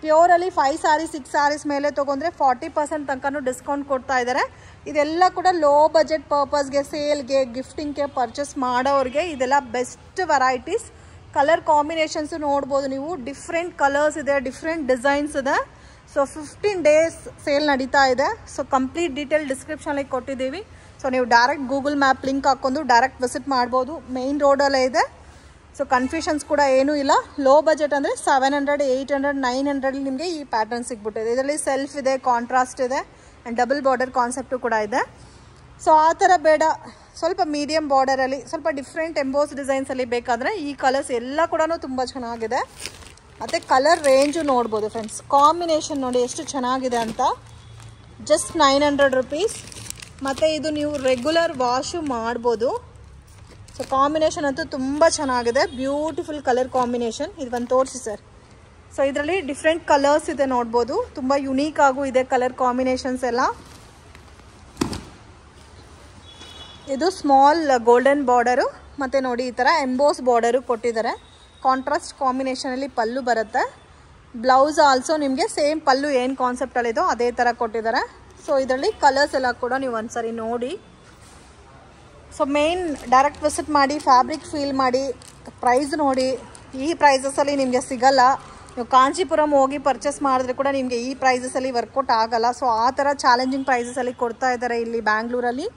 ಪ್ಯೂರಲ್ಲಿ 5 ಸ್ಯಾರೀಸ್ 6 ಸ್ಯಾರೀಸ್ ಮೇಲೆ ತೊಗೊಂಡ್ರೆ 40% ತನಕನೂ ಡಿಸ್ಕೌಂಟ್ ಕೊಡ್ತಾ ಇದ್ದಾರೆ. ಇದೆಲ್ಲ ಕೂಡ ಲೋ ಬಜೆಟ್ ಪರ್ಪಸ್ಗೆ, ಸೇಲ್ಗೆ, ಗಿಫ್ಟಿಂಗ್ಗೆ ಪರ್ಚೇಸ್ ಮಾಡೋರಿಗೆ ಇದೆಲ್ಲ ಬೆಸ್ಟ್ ವೆರೈಟೀಸ್. ಕಲರ್ ಕಾಂಬಿನೇಷನ್ಸು ನೋಡ್ಬೋದು ನೀವು. ಡಿಫ್ರೆಂಟ್ ಕಲರ್ಸ್ ಇದೆ, ಡಿಫ್ರೆಂಟ್ ಡಿಸೈನ್ಸ್ ಇದೆ. ಸೊ 15 ಡೇಸ್ ಸೇಲ್ ನಡೀತಾ ಇದೆ. ಸೊ ಕಂಪ್ಲೀಟ್ ಡೀಟೇಲ್ ಡಿಸ್ಕ್ರಿಪ್ಷನಲ್ಲಿ ಕೊಟ್ಟಿದ್ದೀವಿ. ಸೊ ನೀವು ಡೈರೆಕ್ಟ್ ಗೂಗಲ್ ಮ್ಯಾಪ್ ಲಿಂಕ್ ಹಾಕ್ಕೊಂಡು ಡೈರೆಕ್ಟ್ ವಿಸಿಟ್ ಮಾಡ್ಬೋದು. ಮೇನ್ ರೋಡಲ್ಲೇ ಇದೆ. ಸೊ ಕನ್ಫ್ಯೂಷನ್ಸ್ ಕೂಡ ಏನೂ ಇಲ್ಲ. ಲೋ ಬಜೆಟ್ ಅಂದರೆ 700, 800, 900 ನಿಮಗೆ ಈ ಪ್ಯಾಟರ್ನ್ ಸಿಗ್ಬಿಟ್ಟಿದೆ. ಇದರಲ್ಲಿ ಸೆಲ್ಫ್ ಇದೆ, ಕಾಂಟ್ರಾಸ್ಟ್ ಇದೆ, ಆ್ಯಂಡ್ ಡಬಲ್ ಬಾರ್ಡರ್ ಕಾನ್ಸೆಪ್ಟು ಕೂಡ ಇದೆ. ಸೊ ಆ ಥರ ಬೇಡ, ಸ್ವಲ್ಪ ಮೀಡಿಯಮ್ ಬಾರ್ಡರಲ್ಲಿ ಸ್ವಲ್ಪ ಡಿಫ್ರೆಂಟ್ ಎಂಬೋಸ್ ಡಿಸೈನ್ಸಲ್ಲಿ ಬೇಕಾದರೆ ಈ ಕಲರ್ಸ್ ಎಲ್ಲ ಕೂಡ ತುಂಬ ಚೆನ್ನಾಗಿದೆ. ಮತ್ತು ಕಲರ್ ರೇಂಜು ನೋಡ್ಬೋದು ಫ್ರೆಂಡ್ಸ್. ಕಾಂಬಿನೇಷನ್ ನೋಡಿ ಎಷ್ಟು ಚೆನ್ನಾಗಿದೆ ಅಂತ. Just 900 rupees. ಮತ್ತು ಇದು ನೀವು ರೆಗ್ಯುಲರ್ ವಾಶು ಮಾಡ್ಬೋದು. ಸೊ ಕಾಂಬಿನೇಷನ್ ಅಂತೂ ತುಂಬ ಚೆನ್ನಾಗಿದೆ, ಬ್ಯೂಟಿಫುಲ್ ಕಲರ್ ಕಾಂಬಿನೇಷನ್. ಇದು ಒಂದು ತೋರಿಸಿ ಸರ್. ಸೊ ಇದರಲ್ಲಿ ಡಿಫ್ರೆಂಟ್ ಕಲರ್ಸ್ ಇದೆ ನೋಡ್ಬೋದು, ತುಂಬ ಯುನೀಕ್ ಆಗು ಇದೆ ಕಲರ್ ಕಾಂಬಿನೇಷನ್ಸ್ ಎಲ್ಲ. ಇದು ಸ್ಮಾಲ್ ಗೋಲ್ಡನ್ ಬಾರ್ಡರು ಮತ್ತು ನೋಡಿ ಈ ಥರ ಎಂಬೋಸ್ ಬಾರ್ಡರು ಕೊಟ್ಟಿದ್ದಾರೆ. ಕಾಂಟ್ರಾಸ್ಟ್ ಕಾಂಬಿನೇಷನಲ್ಲಿ ಪಲ್ಲು ಬರುತ್ತೆ. ಬ್ಲೌಸ್ ಆಲ್ಸೋ ನಿಮಗೆ ಸೇಮ್ ಪಲ್ಲು ಏನು ಕಾನ್ಸೆಪ್ಟಲ್ಲಿದೋ ಅದೇ ಥರ ಕೊಟ್ಟಿದ್ದಾರೆ. ಸೊ ಇದರಲ್ಲಿ ಕಲರ್ಸ್ ಎಲ್ಲ ಕೂಡ ನೀವು ಒಂದ್ಸರಿ ನೋಡಿ. ಸೊ ಮೇನ್ ಡೈರೆಕ್ಟ್ ವಿಸಿಟ್ ಮಾಡಿ, ಫ್ಯಾಬ್ರಿಕ್ ಫೀಲ್ ಮಾಡಿ, ಪ್ರೈಸ್ ನೋಡಿ. ಈ ಪ್ರೈಸಸಲ್ಲಿ ನಿಮಗೆ ಸಿಗಲ್ಲ. ನೀವು ಕಾಂಚೀಪುರಂ ಹೋಗಿ ಪರ್ಚೇಸ್ ಮಾಡಿದ್ರೆ ಕೂಡ ನಿಮಗೆ ಈ ಪ್ರೈಸಸಲ್ಲಿ ವರ್ಕೌಟ್ ಆಗಲ್ಲ. ಸೊ ಆ ಥರ ಚಾಲೆಂಜಿಂಗ್ ಪ್ರೈಸಸಲ್ಲಿ ಕೊಡ್ತಾ ಇದ್ದಾರೆ ಇಲ್ಲಿ ಬ್ಯಾಂಗ್ಳೂರಲ್ಲಿ.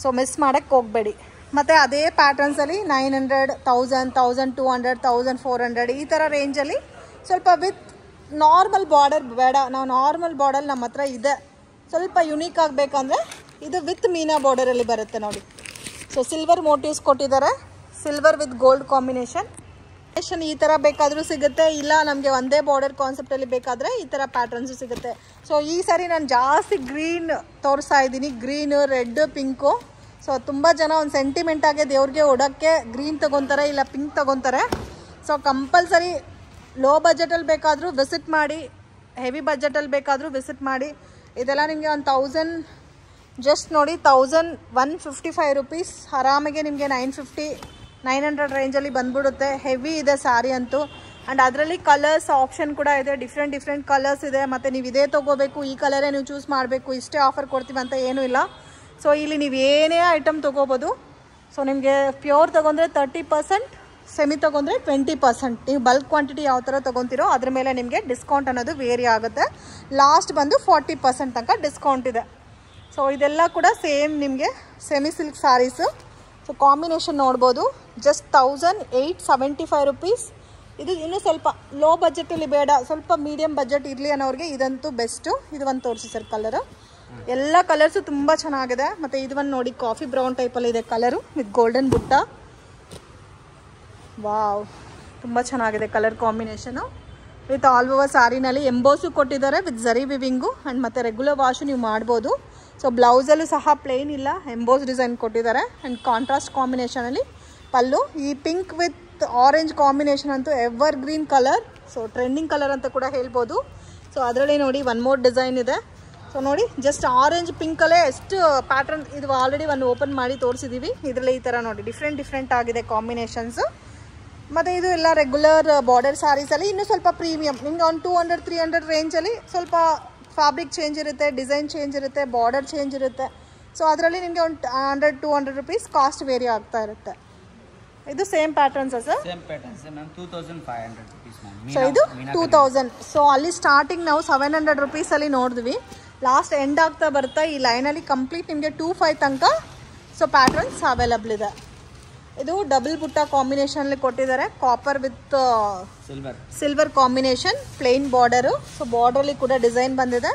ಸೊ ಮಿಸ್ ಮಾಡೋಕ್ಕೆ ಹೋಗಬೇಡಿ. ಮತ್ತು ಅದೇ ಪ್ಯಾಟರ್ನ್ಸಲ್ಲಿ 900, 1000, 1200, 1400 ಈ ಥರ ರೇಂಜಲ್ಲಿ ಸ್ವಲ್ಪ ವಿತ್ ನಾರ್ಮಲ್ ಬಾರ್ಡರ್ ಬೇಡ. ನಾವು ನಾರ್ಮಲ್ ಬಾರ್ಡರ್ ನಮ್ಮ ಹತ್ರ ಇದೆ. ಸ್ವಲ್ಪ ಯುನೀಕ್ ಆಗಬೇಕಂದ್ರೆ ಇದು ವಿತ್ ಮೀನಾ ಬಾರ್ಡರಲ್ಲಿ ಬರುತ್ತೆ ನೋಡಿ. ಸೊ ಸಿಲ್ವರ್ ಮೋಟಿವ್ಸ್ ಕೊಟ್ಟಿದ್ದಾರೆ, ಸಿಲ್ವರ್ ವಿತ್ ಗೋಲ್ಡ್ ಕಾಂಬಿನೇಷನ್. ಈ ಥರ ಬೇಕಾದರೂ ಸಿಗುತ್ತೆ, ಇಲ್ಲ ನಮಗೆ ಒಂದೇ ಬಾರ್ಡರ್ ಕಾನ್ಸೆಪ್ಟಲ್ಲಿ ಬೇಕಾದರೆ ಈ ಥರ ಪ್ಯಾಟರ್ನ್ಸು ಸಿಗುತ್ತೆ. ಸೊ ಈ ಸಾರಿ ನಾನು ಜಾಸ್ತಿ ಗ್ರೀನ್ ತೋರಿಸ್ತಾ ಇದ್ದೀನಿ, ಗ್ರೀನು, ರೆಡ್, ಪಿಂಕು. ಸೊ ತುಂಬ ಜನ ಒಂದು ಸೆಂಟಿಮೆಂಟಾಗಿ ದೇವ್ರಿಗೆ ಉಡೋಕ್ಕೆ ಗ್ರೀನ್ ತೊಗೊತಾರೆ, ಇಲ್ಲ ಪಿಂಕ್ ತೊಗೊತಾರೆ. ಸೊ ಕಂಪಲ್ಸರಿ ಲೋ ಬಜೆಟಲ್ಲಿ ಬೇಕಾದರೂ ವಿಸಿಟ್ ಮಾಡಿ, ಹೆವಿ ಬಜೆಟಲ್ಲಿ ಬೇಕಾದರೂ ವಿಸಿಟ್ ಮಾಡಿ. ಇದೆಲ್ಲ ನಿಮಗೆ ಒಂದು 1000 ಜಸ್ಟ್ ನೋಡಿ 1155 ರುಪೀಸ್ ಆರಾಮಾಗೆ ನಿಮಗೆ 950, 900 ರೇಂಜಲ್ಲಿ ಬಂದ್ಬಿಡುತ್ತೆ. ಹೆವಿ ಇದೆ ಸ್ಯಾರಿ ಅಂತೂ. ಆ್ಯಂಡ್ ಅದರಲ್ಲಿ ಕಲರ್ಸ್ ಆಪ್ಷನ್ ಕೂಡ ಇದೆ, ಡಿಫ್ರೆಂಟ್ ಕಲರ್ಸ್ ಇದೆ. ಮತ್ತು ನೀವು ಇದೇ ತೊಗೋಬೇಕು, ಈ ಕಲರೇ ನೀವು ಚೂಸ್ ಮಾಡಬೇಕು, ಇಷ್ಟೇ ಆಫರ್ ಕೊಡ್ತೀವಿ ಅಂತ ಏನೂ ಇಲ್ಲ. ಸೊ ಇಲ್ಲಿ ನೀವು ಏನೇ ಐಟಮ್ ತೊಗೋಬೋದು. ಸೊ ನಿಮಗೆ ಪ್ಯೂರ್ ತೊಗೊಂಡ್ರೆ 30%, ಸೆಮಿ ತೊಗೊಂಡ್ರೆ 20%. ನೀವು ಬಲ್ಕ್ ಕ್ವಾಂಟಿಟಿ ಯಾವ ಥರ ತೊಗೊತೀರೋ ಅದ್ರ ಮೇಲೆ ನಿಮಗೆ ಡಿಸ್ಕೌಂಟ್ ಅನ್ನೋದು ವೇರಿ ಆಗುತ್ತೆ. ಲಾಸ್ಟ್ ಬಂದು 40% ತನಕ ಡಿಸ್ಕೌಂಟ್ ಇದೆ. ಸೊ ಇದೆಲ್ಲ ಕೂಡ ಸೇಮ್ ನಿಮಗೆ semi silk saris. So combination ನೋಡ್ಬೋದು, ಜಸ್ಟ್ 1875 ರುಪೀಸ್. ಇದು ಇನ್ನೂ ಸ್ವಲ್ಪ ಲೋ ಬಜೆಟಲ್ಲಿ ಬೇಡ, ಸ್ವಲ್ಪ ಮೀಡಿಯಮ್ ಬಜೆಟ್ ಇರಲಿ ಅನ್ನೋರಿಗೆ ಇದಂತೂ ಬೆಸ್ಟು. ಇದು ಒಂದು ತೋರಿಸಿ ಸರ್ ಕಲರು. ಎಲ್ಲ ಕಲರ್ಸು ತುಂಬ ಚೆನ್ನಾಗಿದೆ. ಮತ್ತು ಇದು ಒಂದು ನೋಡಿ ಕಾಫಿ ಬ್ರೌನ್ ಟೈಪಲ್ಲಿ ಇದೆ ಕಲರು ವಿತ್ ಗೋಲ್ಡನ್ ಬುಟ್ಟ. ವಾವ್, ತುಂಬ ಚೆನ್ನಾಗಿದೆ colour combination. With all over ಸ್ಯಾರಿನಲ್ಲಿ ಎಂಬೋಸು ಕೊಟ್ಟಿದ್ದಾರೆ ವಿತ್ ಝರಿ ವಿವಿಂಗು. ಆ್ಯಂಡ್ ಮತ್ತು ರೆಗ್ಯುಲರ್ ವಾಶು ನೀವು ಮಾಡ್ಬೋದು. ಸೊ ಬ್ಲೌಸಲ್ಲೂ ಸಹ ಪ್ಲೇನ್ ಇಲ್ಲ, ಎಂಬೋಸ್ ಡಿಸೈನ್ ಕೊಟ್ಟಿದ್ದಾರೆ. ಆ್ಯಂಡ್ ಕಾಂಟ್ರಾಸ್ಟ್ ಕಾಂಬಿನೇಷನಲ್ಲಿ ಪಲ್ಲು. ಈ ಪಿಂಕ್ ವಿತ್ ಆರೆಂಜ್ ಕಾಂಬಿನೇಷನ್ ಅಂತೂ evergreen colour. So trending colour ಅಂತ ಕೂಡ ಹೇಳ್ಬೋದು. ಸೊ ಅದರಲ್ಲಿ ನೋಡಿ ಒನ್ ಮೋರ್ ಡಿಸೈನ್ ಇದೆ. ಸೊ ನೋಡಿ ಜಸ್ಟ್ ಆರೆಂಜ್ ಪಿಂಕಲ್ಲೇ ಎಷ್ಟು ಪ್ಯಾಟರ್ನ್. ಇದು ಆಲ್ರೆಡಿ ಒಂದು ಓಪನ್ ಮಾಡಿ ತೋರಿಸಿದ್ದೀವಿ. ಇದರಲ್ಲಿ ಈ ಥರ ನೋಡಿ ಡಿಫ್ರೆಂಟ್ ಆಗಿದೆ ಕಾಂಬಿನೇಷನ್ಸು. ಮತ್ತು ಇದು ಎಲ್ಲ ರೆಗ್ಯುಲರ್ ಬಾರ್ಡರ್ ಸ್ಯಾರೀಸಲ್ಲಿ ಇನ್ನೂ ಸ್ವಲ್ಪ ಪ್ರೀಮಿಯಮ್ ನಿಮಗೆ ಒಂದು 200, 300 ರೇಂಜಲ್ಲಿ ಸ್ವಲ್ಪ ಫ್ಯಾಬ್ರಿಕ್ ಚೇಂಜ್ ಇರುತ್ತೆ, ಡಿಸೈನ್ ಚೇಂಜ್ ಇರುತ್ತೆ, ಬಾರ್ಡರ್ ಚೇಂಜ್ ಇರುತ್ತೆ. ಸೊ ಅದರಲ್ಲಿ ನಿಮಗೆ ಒಂದು 100-200 ರುಪೀಸ್ ಕಾಸ್ಟ್ ವೇರಿ ಆಗ್ತಾ ಇರುತ್ತೆ. ಇದು ಸೇಮ್ ಪ್ಯಾಟರ್ನ್ಸಾ sir? Same patterns ma'am, 2500 rupees ma'am. So ಇದು 2000. ಸೊ ಅಲ್ಲಿ ಸ್ಟಾರ್ಟಿಂಗ್ ನಾವು 700 ರುಪೀಸಲ್ಲಿ ನೋಡಿದ್ವಿ. ಲಾಸ್ಟ್ ಎಂಡ್ ಆಗ್ತಾ ಬರ್ತಾ ಈ ಲೈನಲ್ಲಿ ಕಂಪ್ಲೀಟ್ ನಿಮಗೆ 25 ತನಕ ಸೊ ಪ್ಯಾಟರ್ನ್ಸ್ ಅವೈಲಬಲ್ ಇದೆ. ಇದು ಡಬಲ್ ಬುಟ್ಟ ಕಾಂಬಿನೇಷನಲ್ಲಿ ಕೊಟ್ಟಿದ್ದಾರೆ, copper with silver combination, plain border. So ಬಾರ್ಡರಲ್ಲಿ ಕೂಡ ಡಿಸೈನ್ ಬಂದಿದೆ,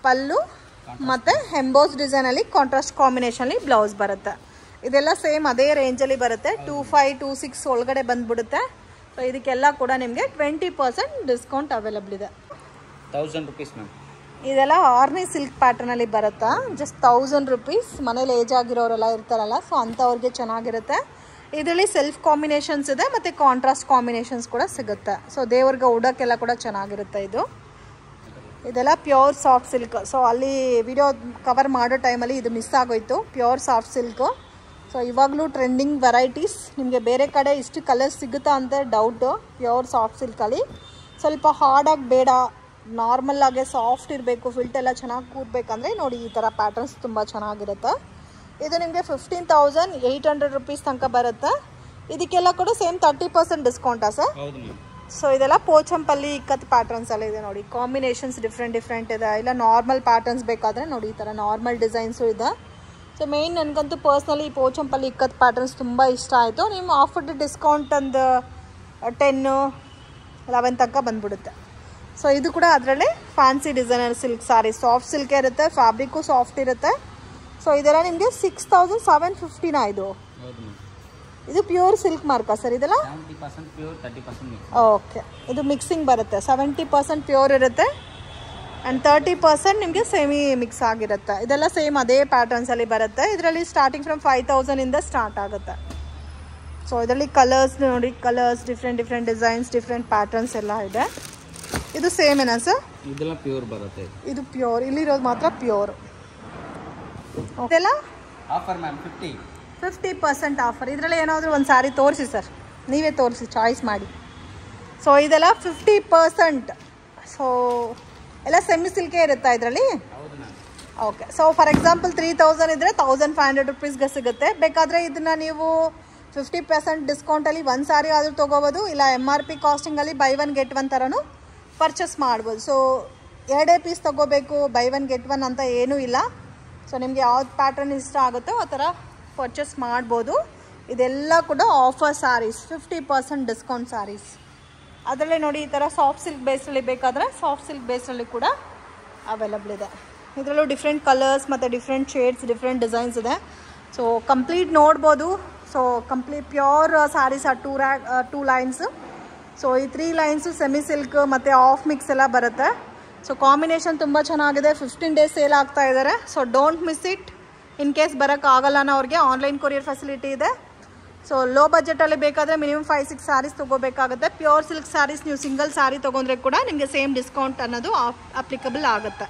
ಪಲ್ಲು ಮತ್ತು ಎಂಬೋಸ್ ಡಿಸೈನಲ್ಲಿ ಕಾಂಟ್ರಾಸ್ಟ್ ಕಾಂಬಿನೇಷನಲ್ಲಿ ಬ್ಲೌಸ್ ಬರುತ್ತೆ. ಇದೆಲ್ಲ ಸೇಮ್ ಅದೇ ರೇಂಜಲ್ಲಿ ಬರುತ್ತೆ, 2526 ಒಳಗಡೆ ಬಂದ್ಬಿಡುತ್ತೆ. ಸೊ ಇದಕ್ಕೆಲ್ಲ ಕೂಡ ನಿಮಗೆ 20% ಡಿಸ್ಕೌಂಟ್ ಅವೈಲಬಲ್ ಇದೆ. 1000 ರುಪೀಸ್ ಮ್ಯಾಮ್. ಇದೆಲ್ಲ ಆರ್ನಿ ಸಿಲ್ಕ್ ಪ್ಯಾಟರ್ನಲ್ಲಿ ಬರುತ್ತಾ, ಜಸ್ಟ್ 1000 ರುಪೀಸ್. ಮನೇಲಿ ಏಜ್ ಆಗಿರೋರೆಲ್ಲ ಇರ್ತಾರಲ್ಲ, ಸೊ ಅಂಥವ್ರಿಗೆ ಚೆನ್ನಾಗಿರುತ್ತೆ. ಇದರಲ್ಲಿ ಸೆಲ್ಫ್ ಕಾಂಬಿನೇಷನ್ಸ್ ಇದೆ ಮತ್ತು ಕಾಂಟ್ರಾಸ್ಟ್ ಕಾಂಬಿನೇಷನ್ಸ್ ಕೂಡ ಸಿಗುತ್ತೆ. ಸೊ ದೇವ್ರಿಗೆ ಉಡೋಕ್ಕೆಲ್ಲ ಕೂಡ ಚೆನ್ನಾಗಿರುತ್ತೆ. ಇದೆಲ್ಲ ಪ್ಯೂರ್ ಸಾಫ್ಟ್ ಸಿಲ್ಕ್. ಸೊ ಅಲ್ಲಿ ವಿಡಿಯೋ ಕವರ್ ಮಾಡೋ ಟೈಮಲ್ಲಿ ಇದು ಮಿಸ್ ಆಗೋಯ್ತು, ಪ್ಯೂರ್ ಸಾಫ್ಟ್ ಸಿಲ್ಕು. ಸೊ ಇವಾಗಲೂ ಟ್ರೆಂಡಿಂಗ್ ವೆರೈಟೀಸ್. ನಿಮಗೆ ಬೇರೆ ಕಡೆ ಇಷ್ಟು ಕಲರ್ಸ್ ಸಿಗುತ್ತಾ ಅಂತ ಡೌಟು. ಪ್ಯೂರ್ ಸಾಫ್ಟ್ ಸಿಲ್ಕಲ್ಲಿ ಸ್ವಲ್ಪ ಹಾರ್ಡಾಗಿ ಬೇಡ, ನಾರ್ಮಲ್ಲಾಗೆ ಸಾಫ್ಟ್ ಇರಬೇಕು, ಫಿಲ್ಟ್ ಎಲ್ಲ ಚೆನ್ನಾಗಿ ಕೂರ್ಬೇಕಂದ್ರೆ ನೋಡಿ ಈ ಥರ ಪ್ಯಾಟರ್ನ್ಸ್ ತುಂಬ ಚೆನ್ನಾಗಿರುತ್ತೆ. ಇದು ನಿಮಗೆ 15,800 ರುಪೀಸ್ ತನಕ ಬರುತ್ತೆ. ಇದಕ್ಕೆಲ್ಲ ಕೂಡ ಸೇಮ್ 30% ಡಿಸ್ಕೌಂಟಾ ಸರ್? ಹೌದು ಮ್ಯಾಮ್. ಸೊ ಇದೆಲ್ಲ ಪೋಚಂಪಲ್ಲಿ ಇಕ್ಕತ್ ಪ್ಯಾಟರ್ನ್ಸಲ್ಲಿ ಇದೆ ನೋಡಿ, ಕಾಂಬಿನೇಷನ್ಸ್ ಡಿಫ್ರೆಂಟ್ ಇದೆ. ಇಲ್ಲ ನಾರ್ಮಲ್ ಪ್ಯಾಟರ್ನ್ಸ್ ಬೇಕಾದರೆ ನೋಡಿ ಈ ಥರ ನಾರ್ಮಲ್ ಡಿಸೈನ್ಸು ಇದೆ. ಸೊ ಮೇಯ್ನ್ ನನಗಂತೂ ಪರ್ಸ್ನಲಿ ಈ ಪೋಚಂಪಲ್ಲಿ ಇಕ್ಕತ್ ಪ್ಯಾಟರ್ನ್ಸ್ ತುಂಬ ಇಷ್ಟ ಆಯಿತು. ನಿಮ್ಮ ಆಫರ್ ಡಿಸ್ಕೌಂಟ್ ಒಂದು 10-11 ತನಕ ಬಂದ್ಬಿಡುತ್ತೆ. ಸೊ ಇದು ಕೂಡ ಅದರಲ್ಲೇ fancy designer silk sari, soft ಸಿಲ್ಕೇ ಇರುತ್ತೆ, ಫ್ಯಾಬ್ರಿಕ್ಕು ಸಾಫ್ಟ್ ಇರುತ್ತೆ. ಸೊ ಇದೆಲ್ಲ ನಿಮಗೆ 6750 ಇದು. ಇದು ಪ್ಯೂರ್ ಸಿಲ್ಕ್ ಮಾರ್ಕಾ ಸರ್? ಇದೆಲ್ಲ 70% ಪ್ಯೂರ್, 30% ಮಿಕ್ಸ್. ಓಕೆ, ಇದು ಮಿಕ್ಸಿಂಗ್ ಬರುತ್ತೆ. 70% ಪ್ಯೂರ್ ಇರುತ್ತೆ, ಆ್ಯಂಡ್ 30% ನಿಮಗೆ ಸೆಮಿ ಮಿಕ್ಸ್ ಆಗಿರುತ್ತೆ. ಇದೆಲ್ಲ ಸೇಮ್ ಅದೇ ಪ್ಯಾಟರ್ನ್ಸಲ್ಲಿ ಬರುತ್ತೆ. ಇದರಲ್ಲಿ ಸ್ಟಾರ್ಟಿಂಗ್ ಫ್ರಮ್ 5000 ಸ್ಟಾರ್ಟ್ ಆಗುತ್ತೆ. ಸೊ ಇದರಲ್ಲಿ ಕಲರ್ಸ್ ನೋಡಿ, colours different designs, different patterns ಎಲ್ಲ ಇದೆ. ಇದು ಸೇಮ್ ಏನಾ ಸರ್? ಇದೆಲ್ಲ ಪ್ಯೂರ್ ಬರುತ್ತೆ. ಇದು ಪ್ಯೂರ್, ಇಲ್ಲಿರೋದು ಮಾತ್ರ ಪ್ಯೂರ್. ಇದೆಲ್ಲ ಆಫರ್ ಮ್ಯಾಮ್ 50% ಆಫರ್. ಇದರಲ್ಲಿ ಏನಾದರೂ ಒಂದು ಸ್ಯಾರಿ ತೋರಿಸಿ ಸರ್, ನೀವೇ ತೋರಿಸಿ, ಚಾಯ್ಸ್ ಮಾಡಿ. ಸೊ ಇದೆಲ್ಲ 50%. ಸೊ ಎಲ್ಲ ಸೆಮಿ ಸಿಲ್ಕೇ ಇರುತ್ತಾ ಇದರಲ್ಲಿ? ಓಕೆ. ಸೊ ಫಾರ್ ಎಕ್ಸಾಂಪಲ್ 3000 ಇದ್ದರೆ 1500 ರುಪೀಸ್ಗೆ ಸಿಗುತ್ತೆ. ಬೇಕಾದರೆ ಇದನ್ನು ನೀವು 50% ಡಿಸ್ಕೌಂಟಲ್ಲಿ ಒಂದು ಸಾರಿ ಆದರೂ ತೊಗೋಬೋದು, ಇಲ್ಲ MRP ಕಾಸ್ಟಿಂಗಲ್ಲಿ ಬೈ 1 get 1 ಥರನೂ ಪರ್ಚೇಸ್ ಮಾಡ್ಬೋದು. ಸೊ 2 ಪೀಸ್ ತೊಗೋಬೇಕು, ಬೈ 1 get 1 ಅಂತ ಏನೂ ಇಲ್ಲ. ಸೊ ನಿಮಗೆ ಯಾವ್ದು ಪ್ಯಾಟರ್ನ್ ಇಷ್ಟ ಆಗುತ್ತೋ ಆ ಥರ ಪರ್ಚೇಸ್ ಮಾಡ್ಬೋದು. ಇದೆಲ್ಲ ಕೂಡ ಆಫರ್ ಸ್ಯಾರೀಸ್, 50% ಡಿಸ್ಕೌಂಟ್ ಸ್ಯಾರೀಸ್. ಅದರಲ್ಲೇ ನೋಡಿ ಈ ಥರ ಸಾಫ್ಟ್ ಸಿಲ್ಕ್ ಬೇಸಲ್ಲಿ ಬೇಕಾದರೆ ಸಾಫ್ಟ್ ಸಿಲ್ಕ್ ಬೇಸಲ್ಲಿ ಕೂಡ ಅವೈಲಬಲ್ ಇದೆ. ಇದರಲ್ಲೂ ಡಿಫ್ರೆಂಟ್ ಕಲರ್ಸ್ ಮತ್ತು ಡಿಫ್ರೆಂಟ್ ಶೇಡ್ಸ್, ಡಿಫ್ರೆಂಟ್ ಡಿಸೈನ್ಸ್ ಇದೆ. ಸೊ ಕಂಪ್ಲೀಟ್ ನೋಡ್ಬೋದು. ಸೊ ಕಂಪ್ಲೀಟ್ ಪ್ಯೂರ್ ಸ್ಯಾರೀಸ್ ಆ 2 ಲೈನ್ಸು. ಸೊ ಈ 3 ಲೈನ್ಸು ಸೆಮಿ ಸಿಲ್ಕ್ ಮತ್ತು ಆಫ್ ಮಿಕ್ಸ್ ಎಲ್ಲ ಬರುತ್ತೆ. ಸೊ ಕಾಂಬಿನೇಷನ್ ತುಂಬ ಚೆನ್ನಾಗಿದೆ. 15 days ಸೇಲ್ ಆಗ್ತಾ ಇದ್ದಾರೆ. So don't miss it. In case ಬರೋಕ್ಕಾಗಲ್ಲ ಅನ್ನೋರಿಗೆ ಆನ್ಲೈನ್ ಕೊರಿಯರ್ ಫೆಸಿಲಿಟಿ ಇದೆ. ಸೊ ಲೋ ಬಜೆಟಲ್ಲಿ ಬೇಕಾದರೆ ಮಿನಿಮಮ್ 5-6 ಸ್ಯಾರೀಸ್ ತೊಗೋಬೇಕಾಗುತ್ತೆ. ಪ್ಯೂರ್ ಸಿಲ್ಕ್ ಸ್ಯಾರೀಸ್ ನೀವು ಸಿಂಗಲ್ ಸ್ಯಾರಿ ತೊಗೊಂಡ್ರೆ ಕೂಡ ನಿಮಗೆ ಸೇಮ್ ಡಿಸ್ಕೌಂಟ್ ಅನ್ನೋದು ಅಪ್ಲಿಕಬಲ್ ಆಗುತ್ತೆ.